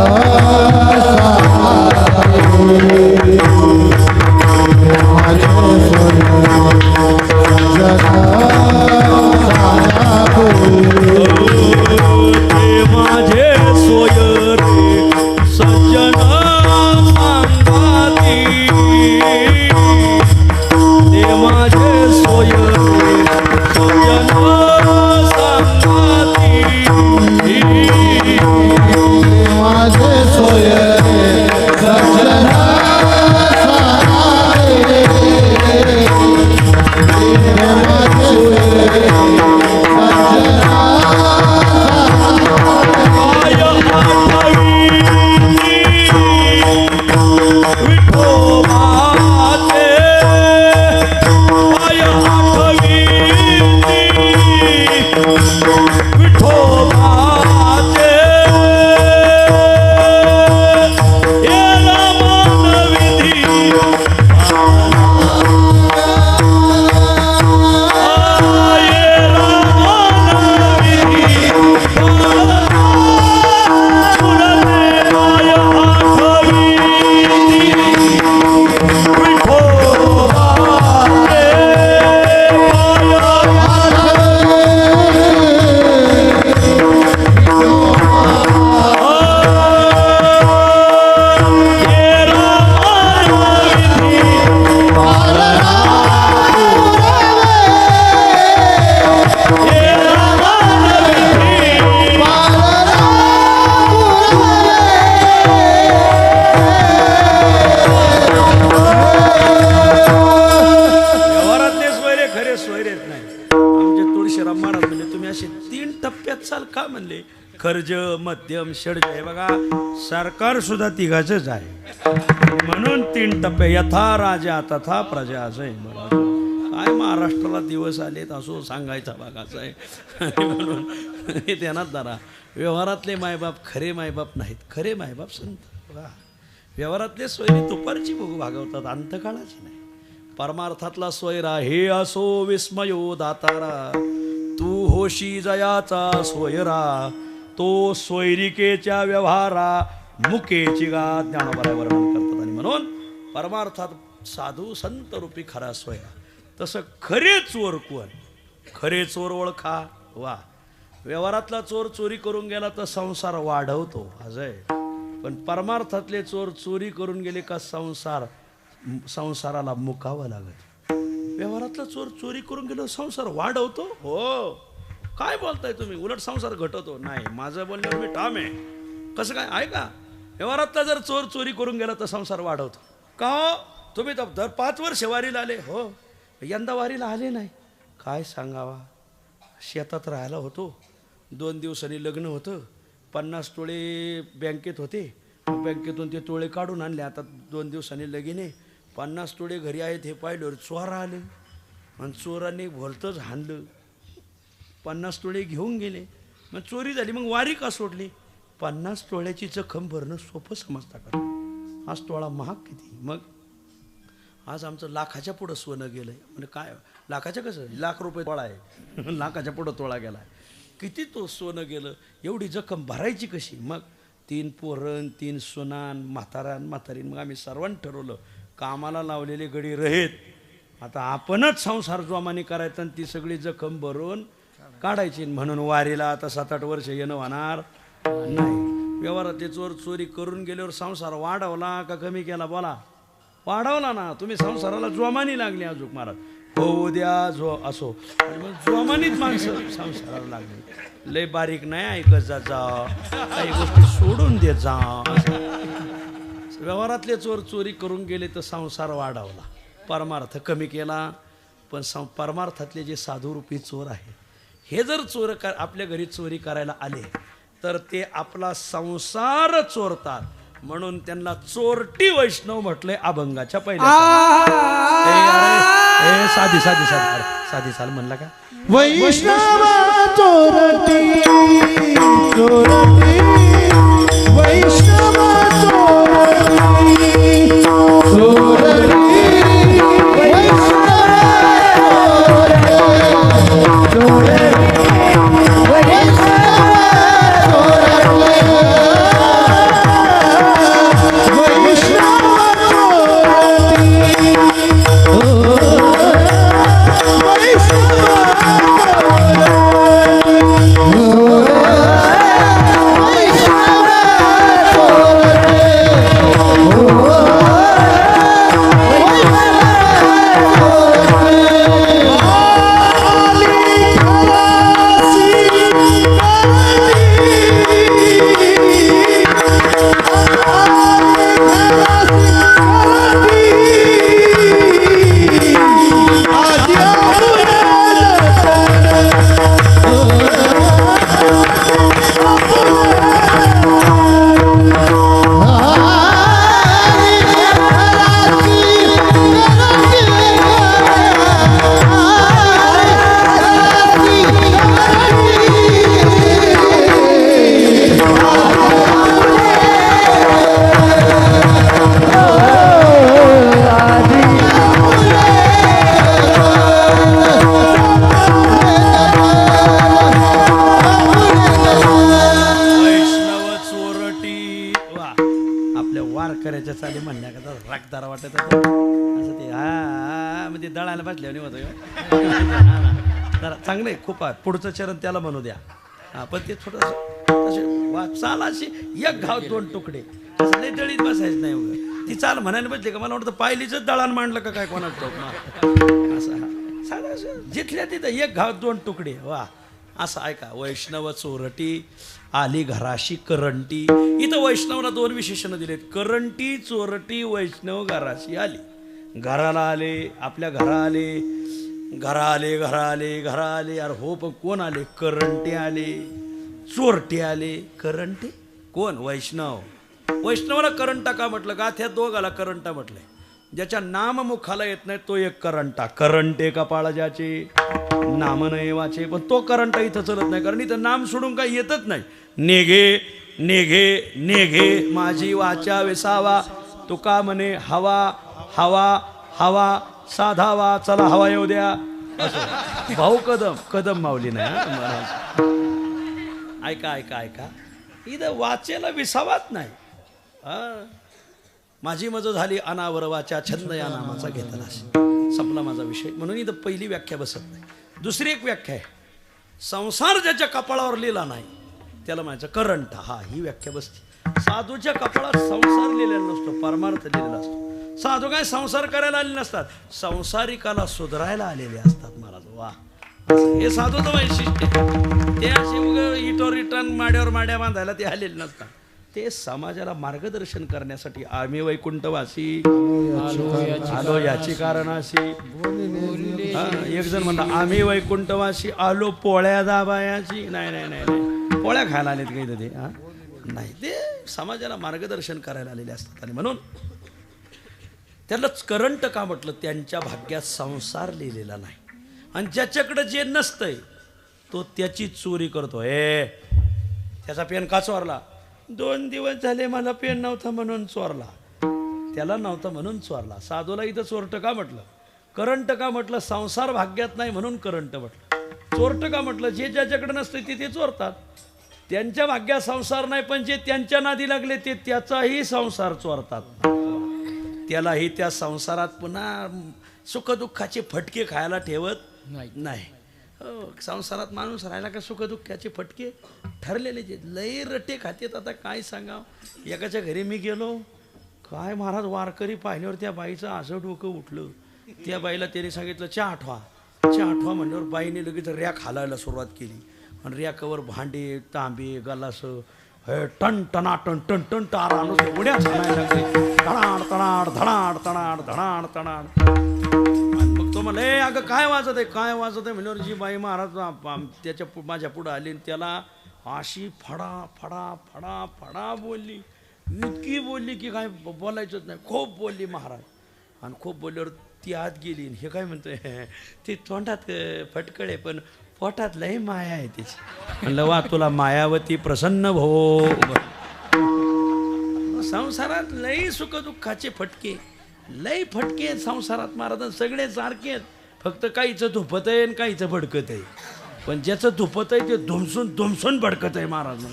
म्हणले खर्ज मध्यम षडज हे बघा सरकार सुद्धा तिघाचंच आहे म्हणून 3 टप्पे यथा राजा तथा प्रजा असं आहे काय महाराष्ट्राला दिवस आलेत असो सांगायचा भागाचा आहे आणि म्हणून हे ध्यानात धरा व्यवहारातले मायबाप खरे मायबाप नाहीत खरे मायबाप संत बघा व्यवहारातले सोयरी दुपारची भोग भागवतात अंतकाळाची नाही परमार्थातला सोयरा हे असो विस्मयो दातारा तू होशी जयाचा सोयरा तो सोयरिकेच्या व्यवहारा मुकेची गा ज्ञानोबराय वर्णन करतात आणि म्हणून परमार्थात साधू संत रूपी खरा सोयरा तसं खरे चोर कोण खरे चोर ओळखा वा व्यवहारातला चोर चोरी करून गेला तर संसार वाढवतो अजय पण परमार्थातले चोर चोरी करून गेले का संसाराला मुकावं लागत व्यवहारातला चोर चोरी करून गेलो संसार वाढवतो हो काय बोलताय तुम्ही उलट संसार घटवतो नाही माझं बोलण्यावर मी ठाम आहे कसं काय आहे का व्यवहारातला जर चोर चोरी करून गेला तर संसार वाढवतो का हो? तुम्ही तर दर 5 वर्ष वारीला आले हो यंदा वारीला आले नाही काय सांगावा शेतात राहायला होतो 2 दिवसांनी लग्न होतं 50 तोळे बँकेत होते बँकेतून ते तोळे काढून आणले आता 2 दिवसांनी लगीन आहे 50 तोळे घरी आहेत हे पाहिल्यावर चोर आले आणि चोरांनी भोलतंच हाणलं 50 तोळे घेऊन गेले मग चोरी झाली मग वारी का सोडली 50 तोळ्याची जखम भरणं सोपं समजता का आज तोळा महाग किती मग आज आमचं लाखाच्या पुढं सोनं गेलंय म्हणजे काय लाखाच्या कसं ₹1,00,000 तोळा आहे लाखाच्या पुढं तोळा गेलाय किती तो सोनं गेलं एवढी जखम भरायची कशी मग 3 पोरण 3 सुनान म्हातारीन मग आम्ही सर्वांनी ठरवलं कामाला लावलेले गडी रहेत आता आपणच संसार जोमाने करायचा आणि ती सगळी जखम भरून काढायची म्हणून वारीला आता 7-8 वर्ष येणं होणार नाही व्यवहारातले चोर चोरी करून गेल्यावर संसार वाढवला का कमी केला बोला वाढवला ना तुम्ही संसाराला जोमानी लागले अजून महाराज होऊ द्या जो असो आणि मग जोमानीच माणसं संसाराला लागले लय बारीक नाही ऐकत जा काही गोष्टी सोडून देत जा व्यवहारातले चोर चोरी करून गेले तर संसार वाढवला परमार्थ कमी केला पण परमार्थातले जे साधूरूपी चोर आहे हे जर चोर आपल्या घरी चोरी करायला आले तर ते आपला संसार चोरतात म्हणून त्यांना चोरटी वैष्णव म्हटलंय अभंगाच्या पहिल्या साधी साल म्हणला का वैष्णव चोरटी चोरटी वैष्णव चोरटी चोरटी वारकऱ्याच्या चाली म्हणल्या का रागदारा वाटत असं ते हा म्हणजे दळायला बसल्याने होतं जरा चांगलं आहे खूप आहे पुढचं चरण त्याला म्हणू द्या हा पण ते थोडंसं चाल अशी एक घाव 2 तुकडे असं नाही दळीत बसायचं नाही वगैरे ती चाल म्हणायला बसली का मला वाटतं पायलीच दळण मांडलं का काय कोणाचं असं हा साधं जिथल्या तिथं एक घाव 2 तुकडे वा असं ऐका वैष्णव चोरटी आली घराशी करंटी इथं वैष्णवला 2 विशेषणं दिलेत करंटी चोरटी वैष्णव घराशी आली घराला आले आपल्या घरा आले अरे हो पण कोण आले करंटी आले चोरटे आले करंटे. कोण? वैष्णव. वैष्णवाला करंटा का म्हटलं? गाथ्यात दोघाला करंटा म्हटलंय. ज्याच्या नाम मुखाला येत नाही तो एक करंटा. करंटे कपाळ ज्याचे नाम नाही वाचे. पण तो करंटा इथं चलत नाही, कारण इथं नाम सोडून काही येतच नाही. नेघे नेघे नेघे माझी वाचा विसावा, तुका म्हणे हवा हवा हवा साधावा, चला हवा येऊ द्या. असं भाऊ कदम माऊली नाही हा महाराज. ऐका ऐका ऐका, इथं वाचेला विसावाच नाही. माझी मज झाली अनावर वाचा, छंद या नामाचा घेतला. संपला माझा विषय. म्हणून इथं पहिली व्याख्या बसत नाही. दुसरी एक व्याख्या आहे, संसार ज्याच्या कपाळावर लिहिला नाही त्याला म्हणायचं करंटा. हा, ही व्याख्या बसते. साधूच्या कपाळात संसार लिहिलेला नसतो, परमार्थ लिहिलेला असतो. साधू काय संसार करायला आलेले नसतात, संसारिकाला सुधारायला आलेले असतात. महाराज वा, हे साधूचं वैशिष्ट्य. ते असे उगा इटोर रिटर्न माड्यावर माड्या बांधायला ते आलेले नसतात. ते समाजाला मार्गदर्शन करण्यासाठी आम्ही वैकुंठवासी आलो याची कारणाशी. एक जण म्हणला आम्ही वैकुंठवासी आलो पोळ्या दाबायाची. नाही नाही नाही नाही, पोळ्या खायला आलेत काही ते नाही, ते समाजाला मार्गदर्शन करायला आलेले असतात. आणि म्हणून त्यालाच करंट का म्हटलं? त्यांच्या भाग्यात संसार लिहिलेला नाही. आणि ज्याच्याकडे जे नसतंय तो त्याची चोरी करतो. त्याचा पेन का चोरला? 2 दिवस झाले मला पेन नव्हता म्हणून चोरला. त्याला नव्हतं म्हणून चोरला. साधूला इथं चोरट का म्हटलं? करंट का म्हटलं? संसार भाग्यात नाही म्हणून करंट म्हटलं. चोरट का म्हटलं? जे ज्याच्याकडे नसतं ते चोरतात. त्यांच्या भाग्यात संसार नाही, पण जे त्यांच्या नादी लागले ते त्याचाही संसार चोरतात. त्यालाही त्या संसारात पुन्हा सुखदुःखाचे फटके खायला ठेवत नाही. संसारात माणूस राहिला का सुखदुःखाचे फटके ठरलेले जे लई रटे खातेत. आता काय सांगावं, एकाच्या घरी मी गेलो, काय महाराज वारकरी पाहिल्यावर त्या बाईचं असं डोकं उठलं. त्या बाईला त्याने सांगितलं चहा आठवा. चहा आठवा म्हणल्यावर बाईने लगेच रॅक हालायला सुरुवात केली. आणि रॅकावर भांडे तांबे गलास टन टना टन टन टन टार आणून उड्या सांगायला लागले. धडाड तडाड धडाड तडाड धडाड तडाड. मग तो म्हणलं अगं काय वाजत आहे, काय वाजत आहे म्हणल्यावर जी बाई महाराज त्याच्या माझ्या पुढं आली आणि त्याला अशी फडा फडा फडा फडा बोलली. इतकी बोलली की काय बोलायचंच नाही. खूप बोलली महाराज. आणि खूप बोलल्यावर ती आत गेली. हे काय म्हणतोय, ती तोंडात फटकळे पण पोटात लय माया आहे तिची. म्हणलं वा, तुला मायावती प्रसन्न भो. संसारात लई सुखदुःखाचे फटके, लई फटके आहेत संसारात महाराज. सगळे सारखे आहेत, फक्त काहीचं धुपत आहे आणि काहीचं भडकत आहे. पण ज्याचं धुपत आहे ते धुमसून धुमसून भडकत आहे महाराज.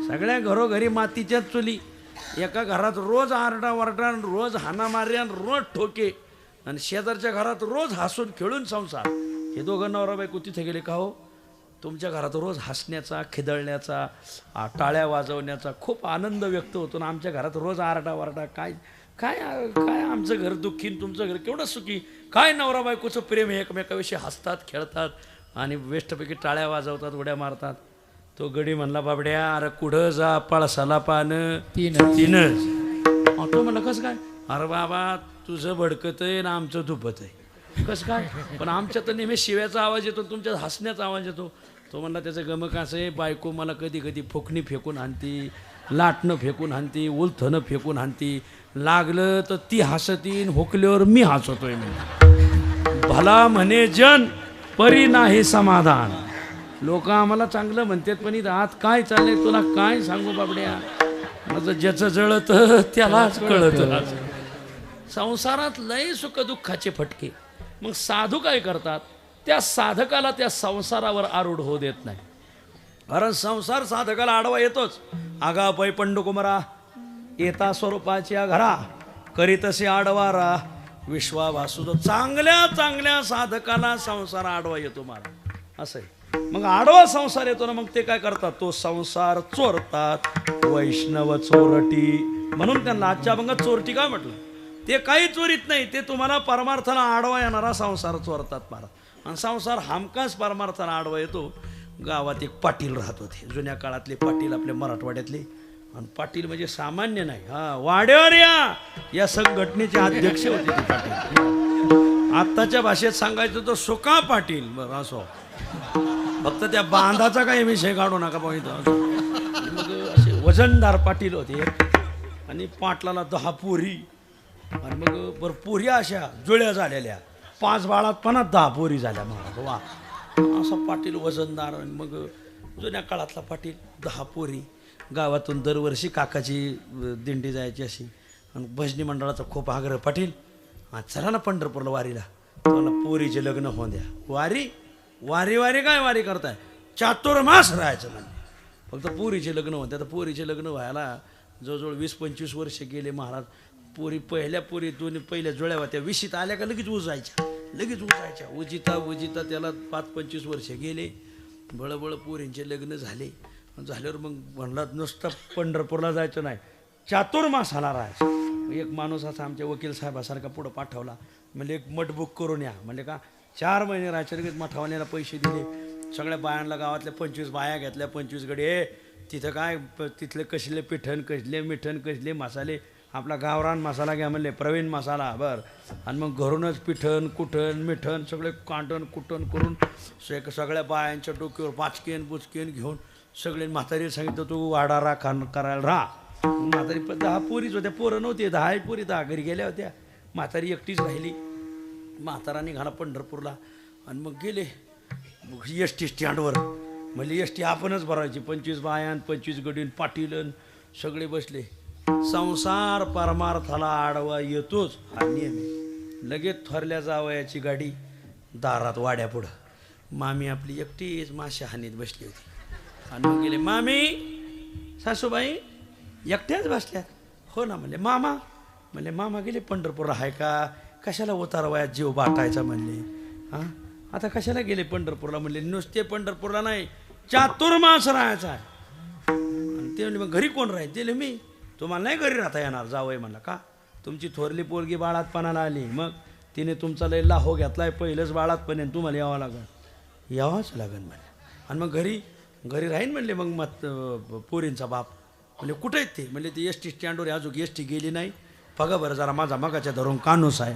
सगळ्या घरोघरी मातीच्याच चुली. एका घरात रोज आरडा वरडा, रोज हाना मार्या, रोज ठोके. आणि शेजारच्या घरात रोज हसून खेळून संसार. हे दोघं नवरा बायको तिथे गेले का हो? तुमच्या घरात रोज हसण्याचा, खिदळण्याचा, टाळ्या वाजवण्याचा खूप आनंद व्यक्त होतो ना. आमच्या घरात रोज आरडा वरडा. काय काय काय आमचं घर दुःखी, तुमचं घर केवढं सुखी. काय नवरा बायकोचं प्रेम आहे, एकमेकाविषयी हसतात खेळतात आणि वेष्टपैकी टाळ्या वाजवतात, उड्या मारतात. तो गडी म्हणला बाबड्या अरे कुठं जा, पळसाला पानं तीनच. तो म्हणला कसं काय? अरे बाबा तुझं भडकत आहे ना आमचं धुपत आहे. कसं काय? पण आमच्या तर नेहमी शिव्याचा आवाज येतो, तुमच्यात हसण्याचा आवाज येतो. तो म्हणला त्याचं गमक असं आहे, बायको मला कधी कधी फुकणी फेकून हाणती, लाटणं फेकून हाणती, उलथणं फेकून हाणती. लागलं तर ती हसतीन, हुकल्यावर मी हसतोय. म्हणजे भला म्हणे जन परी नाही समाधान. लोक आम्हाला चांगलं म्हणतात, पण इथं आत काय चाललंय तुला काय सांगू बाबड्या. माझं ज्याचं जळत त्यालाच कळत. संसारात लय सुखदुःखाचे फटके. मग साधू काय करतात? त्या साधकाला त्या संसारावर आरूढ होऊ देत नाही. कारण संसार साधकाला आडवा येतोच. आगा पै पंडुकुमारा येता स्वरूपाच्या घरा करीतसे आडवारा विश्वाभासुद. चांगल्या चांगल्या साधकाला संसार आडवा येतो महाराज. असं आहे. मग आडवा संसार येतो ना, मग ते काय करतात? तो संसार चोरतात. वैष्णव चोरटी म्हणून त्यांना आजच्या अभंगात चोरटी काय म्हटलं? ते काही चोरीत नाही, ते तुम्हाला परमार्थाला आडवा येणारा संसार चोरतात महाराज. आणि संसार हमखास परमार्थाला आडवा येतो. गावात एक पाटील राहत होते, जुन्या काळातले पाटील, आपल्या मराठवाड्यातले. आणि पाटील म्हणजे सामान्य नाही, हा वाड्यावर या संघटनेचे अध्यक्ष होते ते पाटील. आत्ताच्या भाषेत सांगायचं तर सुका पाटील. बरं असो, फक्त त्या बांधाचा काही विषय काढू नका बघितलं. मग असे वजनदार पाटील होते आणि पाटलाला 10 पोरी आणि मग बरं पोरी अशा जुळ्या झालेल्या 5 बाळात 10 पोरी झाल्या. महाराज वा असा पाटील वजनदार. आणि मग जुन्या काळातला पाटील 10 पोरी. गावातून दरवर्षी काकाची दिंडी जायची अशी. आणि भजनी मंडळाचा खूप आग्रह, पाटील चला ना पंढरपूरला वारीला, तुम्हाला पोरीचे लग्न होऊन द्या. वारी वारी वारी काय वारी करताय, चातुर्मास राहायचं म्हणजे फक्त पोरीचे लग्न होते. आता पोरीचे लग्न व्हायला जवळजवळ 20-25 वर्ष गेले महाराज. पहिल्या पोरी दोन्ही पहिल्या जुळ्या होत्या, 20शीत आल्या का लगेच उजायच्या उजिता त्याला 5-25 वर्ष गेले. बळबळ पोरींचे लग्न झाल्यावर मग म्हणला नुसतं पंढरपूरला जायचं नाही, चातुर्मासाला राहायचं. एक माणूस असा आमच्या वकील साहेबासारखा पुढं पाठवला. म्हणजे एक मठ बुक करून या. म्हणजे का 4 महिने राहायचे. लगेच मठावाल्याला पैसे दिले. सगळ्या बायांना गावातल्या 25 बाया घेतल्या. 25 गडे तिथं काय तिथले कसले पिठण कसले मिठण कसले मसाले, आपला गावरान मसाला घ्या म्हणले, प्रवीण मसाला बरं. आणि मग घरूनच पिठण कुठण मिठण सगळे कांटण कुटण करून सगळ्या बायांच्या डोक्यावर पाचकेन बुचकेन घेऊन सगळे म्हातारी सांगितलं तू वाडा करायला राहा. म्हातारी 10 पोरीच होत्या, पोरं नव्हते. 10 पोरी 10 घरी गेल्या होत्या. म्हातारी एकटीच राहिली. म्हातारा निघाला पंढरपूरला. आणि मग गेले एस.टी. स्टँडवर. म्हणजे एस.टी. आपणच भरायची. 25 बायान 25 गडीन पाटीलन सगळे बसले. संसार परमार्थाला आडवा येतोच हा नियम आहे. लगेच थोरल्या जावयाची गाडी दारात वाड्यापुढं. मामी आपली एकटीच माशा हानीत बसली होती. आणि मग गेले, मामी सासूबाई एकट्याच बसल्यात. हो ना म्हणले. मामा म्हणले, मामा गेले पंढरपूरला. आहे का, कशाला उतार वयात जीव बाटायचा म्हणले. हां आता कशाला गेले पंढरपूरला म्हणले. नुसते पंढरपूरला नाही, चातुर्मास राहायचा आहे. आणि ते म्हणले मग घरी कोण राहील. दिले मी. तुम्हाला नाही घरी राहता येणार. जावय म्हणला. का, तुमची थोरली पोरगी बाळातपणाला आली, मग तिने तुमचा लय लाहो घेतलाय, पहिलंच बाळातपणे तुम्हाला यावं यावंच लागेल म्हणले. आणि मग घरी राहीन म्हणले. मग पोरींचा बाप म्हणजे कुठे आहेत ते म्हणले, ते एस.टी. स्टँडवर अजून एस.टी. गेली नाही. बघा बरं जरा माझा मगाच्या धरून कानूस आहे.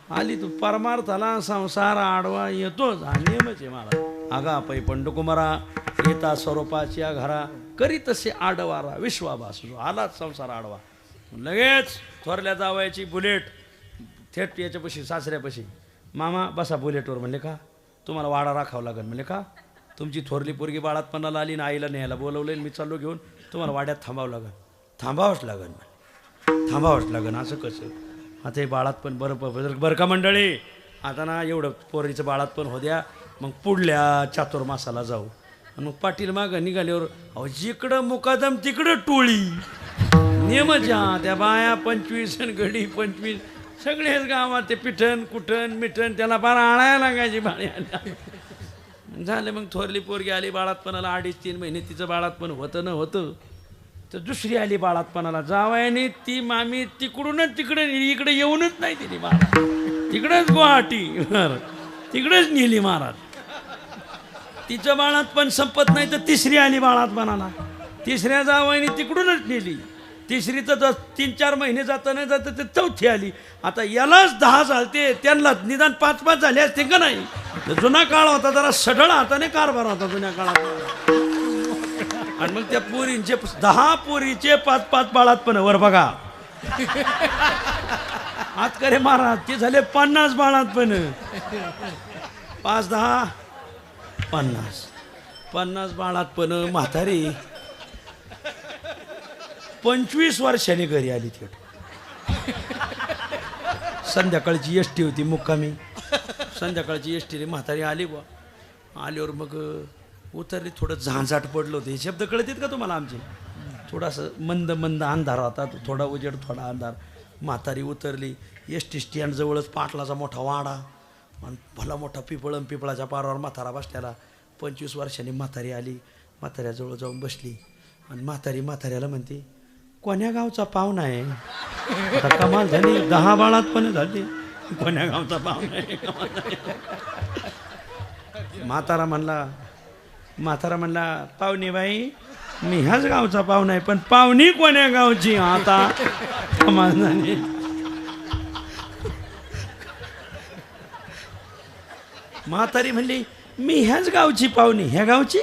आली तू परमार्थाला संसार आडवा येतोच हा नियमच आहे मला. आगा पै पंडकुमारा येता स्वरूपाच्या घरा करी तसे आडवारा विश्वाभास. आलाच संसार आडवा. लगेच थोरल्या जावयाची बुलेट थेट याच्यापाशी सासऱ्यापाशी. मामा बसा बुलेटवर. म्हणले का, तुम्हाला वाडा राखावं लागेल. म्हणले का, तुमची थोरली पोरगी बाळातपणाला आली ना, आईला न्यायला बोलवलं, मी चाललो घेऊन, तुम्हाला वाड्यात थांबावं लागेल. थांबावंच लागेल. असं कसं, आता हे बाळातपण बरं का मंडळी. आता ना एवढं पोरीचं बाळातपण हो द्या, मग पुढल्या चातुर्मासाला जाऊ. आणि मग पाटील मागं निघाल्यावर अहो जिकडं मुकादम तिकडं टोळी. नेमच्या त्या बाया 25 गडी 25 सगळेच गावात ते पिठण कुठण मिठण त्याला फार आणायला लागायची बाळी. झालं मग थोरली पोरगी आली बाळातपणाला. 2.5-3 महिने तिचं बाळातपण होतं. तर दुसरी आली बाळातपणाला. जावयाने ती मामी तिकडूनच तिकडे इकडे येऊनच नाही तिने महाराज. तिकडेच गुवाहाटी तिकडेच नेली महाराज. तिचं बाळातपण संपत नाही तर तिसरी आली बाळातपणाला. तिसऱ्या जावयाने तिकडूनच नेली. तिसरी तर 3-4 महिने जाता ते चौथी आली. आता यालाच 10 झालते, त्यांना निदान 5-5 झाले असते का नाही. जुना काळ होता जरा सढळ हाताने कारभार होता जुन्या काळात. आणि मग त्या पोरींचे 10 पोरीचे 5-5 बाळातपण वर बघा. हात करे महाराज ते झाले 50 बाळातपण. 5-10 50 बाळातपण. म्हातारी 25 वर्षांनी घरी आली. थेट संध्याकाळची एस.टी. होती मुक्कामी. संध्याकाळची एस.टी. म्हातारी आली बा. आल्यावर मग उतरली. थोडं झांझाट पडलं होतं. हे शब्द कळतात का तुम्हाला आमचे. थोडासा मंद अंधार होता, थोडा उजेड थोडा अंधार. म्हातारी उतरली. एस.टी. स्टँडजवळच पाटलाचा मोठा वाडा आणि भला मोठा पिपळाच्या पारावर म्हातारा बसल्याला. 25 वर्षांनी म्हातारी आली. म्हाताऱ्याजवळ जाऊन बसली. आणि म्हाताऱ्याला म्हणते, कोण्या गावचा पाहुणा आहे. आता कमाल झाली. 10 बाळातपण झाली. कोण्या गावचा पाहुणा आहे. म्हातारा म्हणला पाहुणी बाई मी ह्याच गावचा पाहुणा आहे, पण पाहुणी कोण्या गावची. आता कमाल झाली. म्हातारी म्हणली मी ह्याच गावची पाहुणी, ह्या गावची,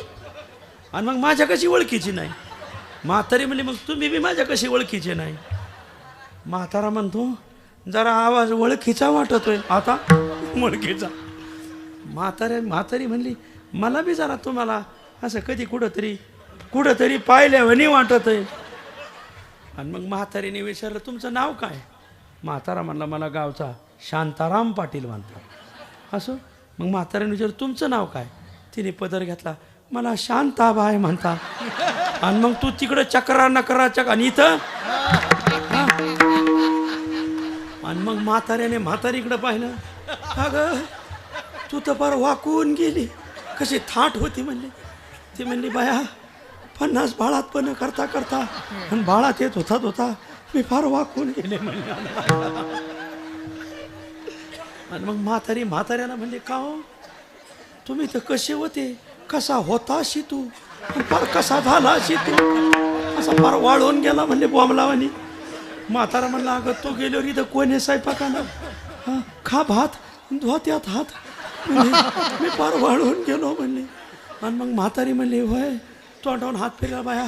आणि मग माझ्या कशी ओळखीची नाही. म्हातारी म्हणली मग तुम्ही बी माझ्या कशी ओळखीचे नाही. म्हातारा म्हणतो जरा आवाज ओळखीचा वाटतोय, आता ओळखीचा. म्हातारी म्हणली मला बी जरा तुम्हाला असं कधी कुठंतरी पाहिल्यावानी वाटत आहे. आणि मग म्हातारीने विचारलं तुमचं नाव काय. म्हातारा म्हणला मला गावचा शांताराम पाटील म्हणतात. असं मग म्हातारीने विचारलं तुमचं नाव काय. तिने पदर घेतला मला शांताबाई म्हणता. आणि मग तू तिकडं चक्रा नकरा आणि इथं. आणि मग म्हातारीकडं पाहिलं, अगं तू तर फार वाकून गेली, कशी थाट होती म्हणली. ती म्हणली बाया 50 बाळात पण करता आणि बाळात येत होता मी फार वाकून गेले म्हणले. आणि मग म्हाताऱ्याला म्हणले का हो तुम्ही तर कसे होते, कसा होता अशी तू, फार कसा झाला अशी तू, असा फार वाळून गेला म्हणले बॉम्बलावानी. म्हातारा म्हणला अगं तो गेल्यावर इथं कोण आहे स्वयंपाकानं, खा भात धुवा त्यात हात, मी फार वाळून गेलो म्हणले. आणि मग म्हातारी म्हणली होय, तोंडावून हात फिरला बाया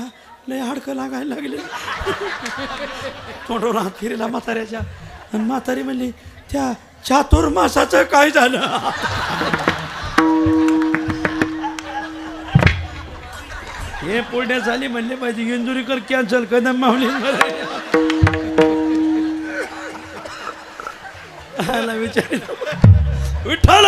लय हाडकं लागायला लागले. तोंडावून हात फिरला म्हाताऱ्याच्या. आणि म्हातारी म्हणली त्या चातुर्मासाचं काय झालं. हे पुढे झाली म्हणले पाहिजे इंजुरीकर कॅन्सल कदम मावली विचार विठ्ठल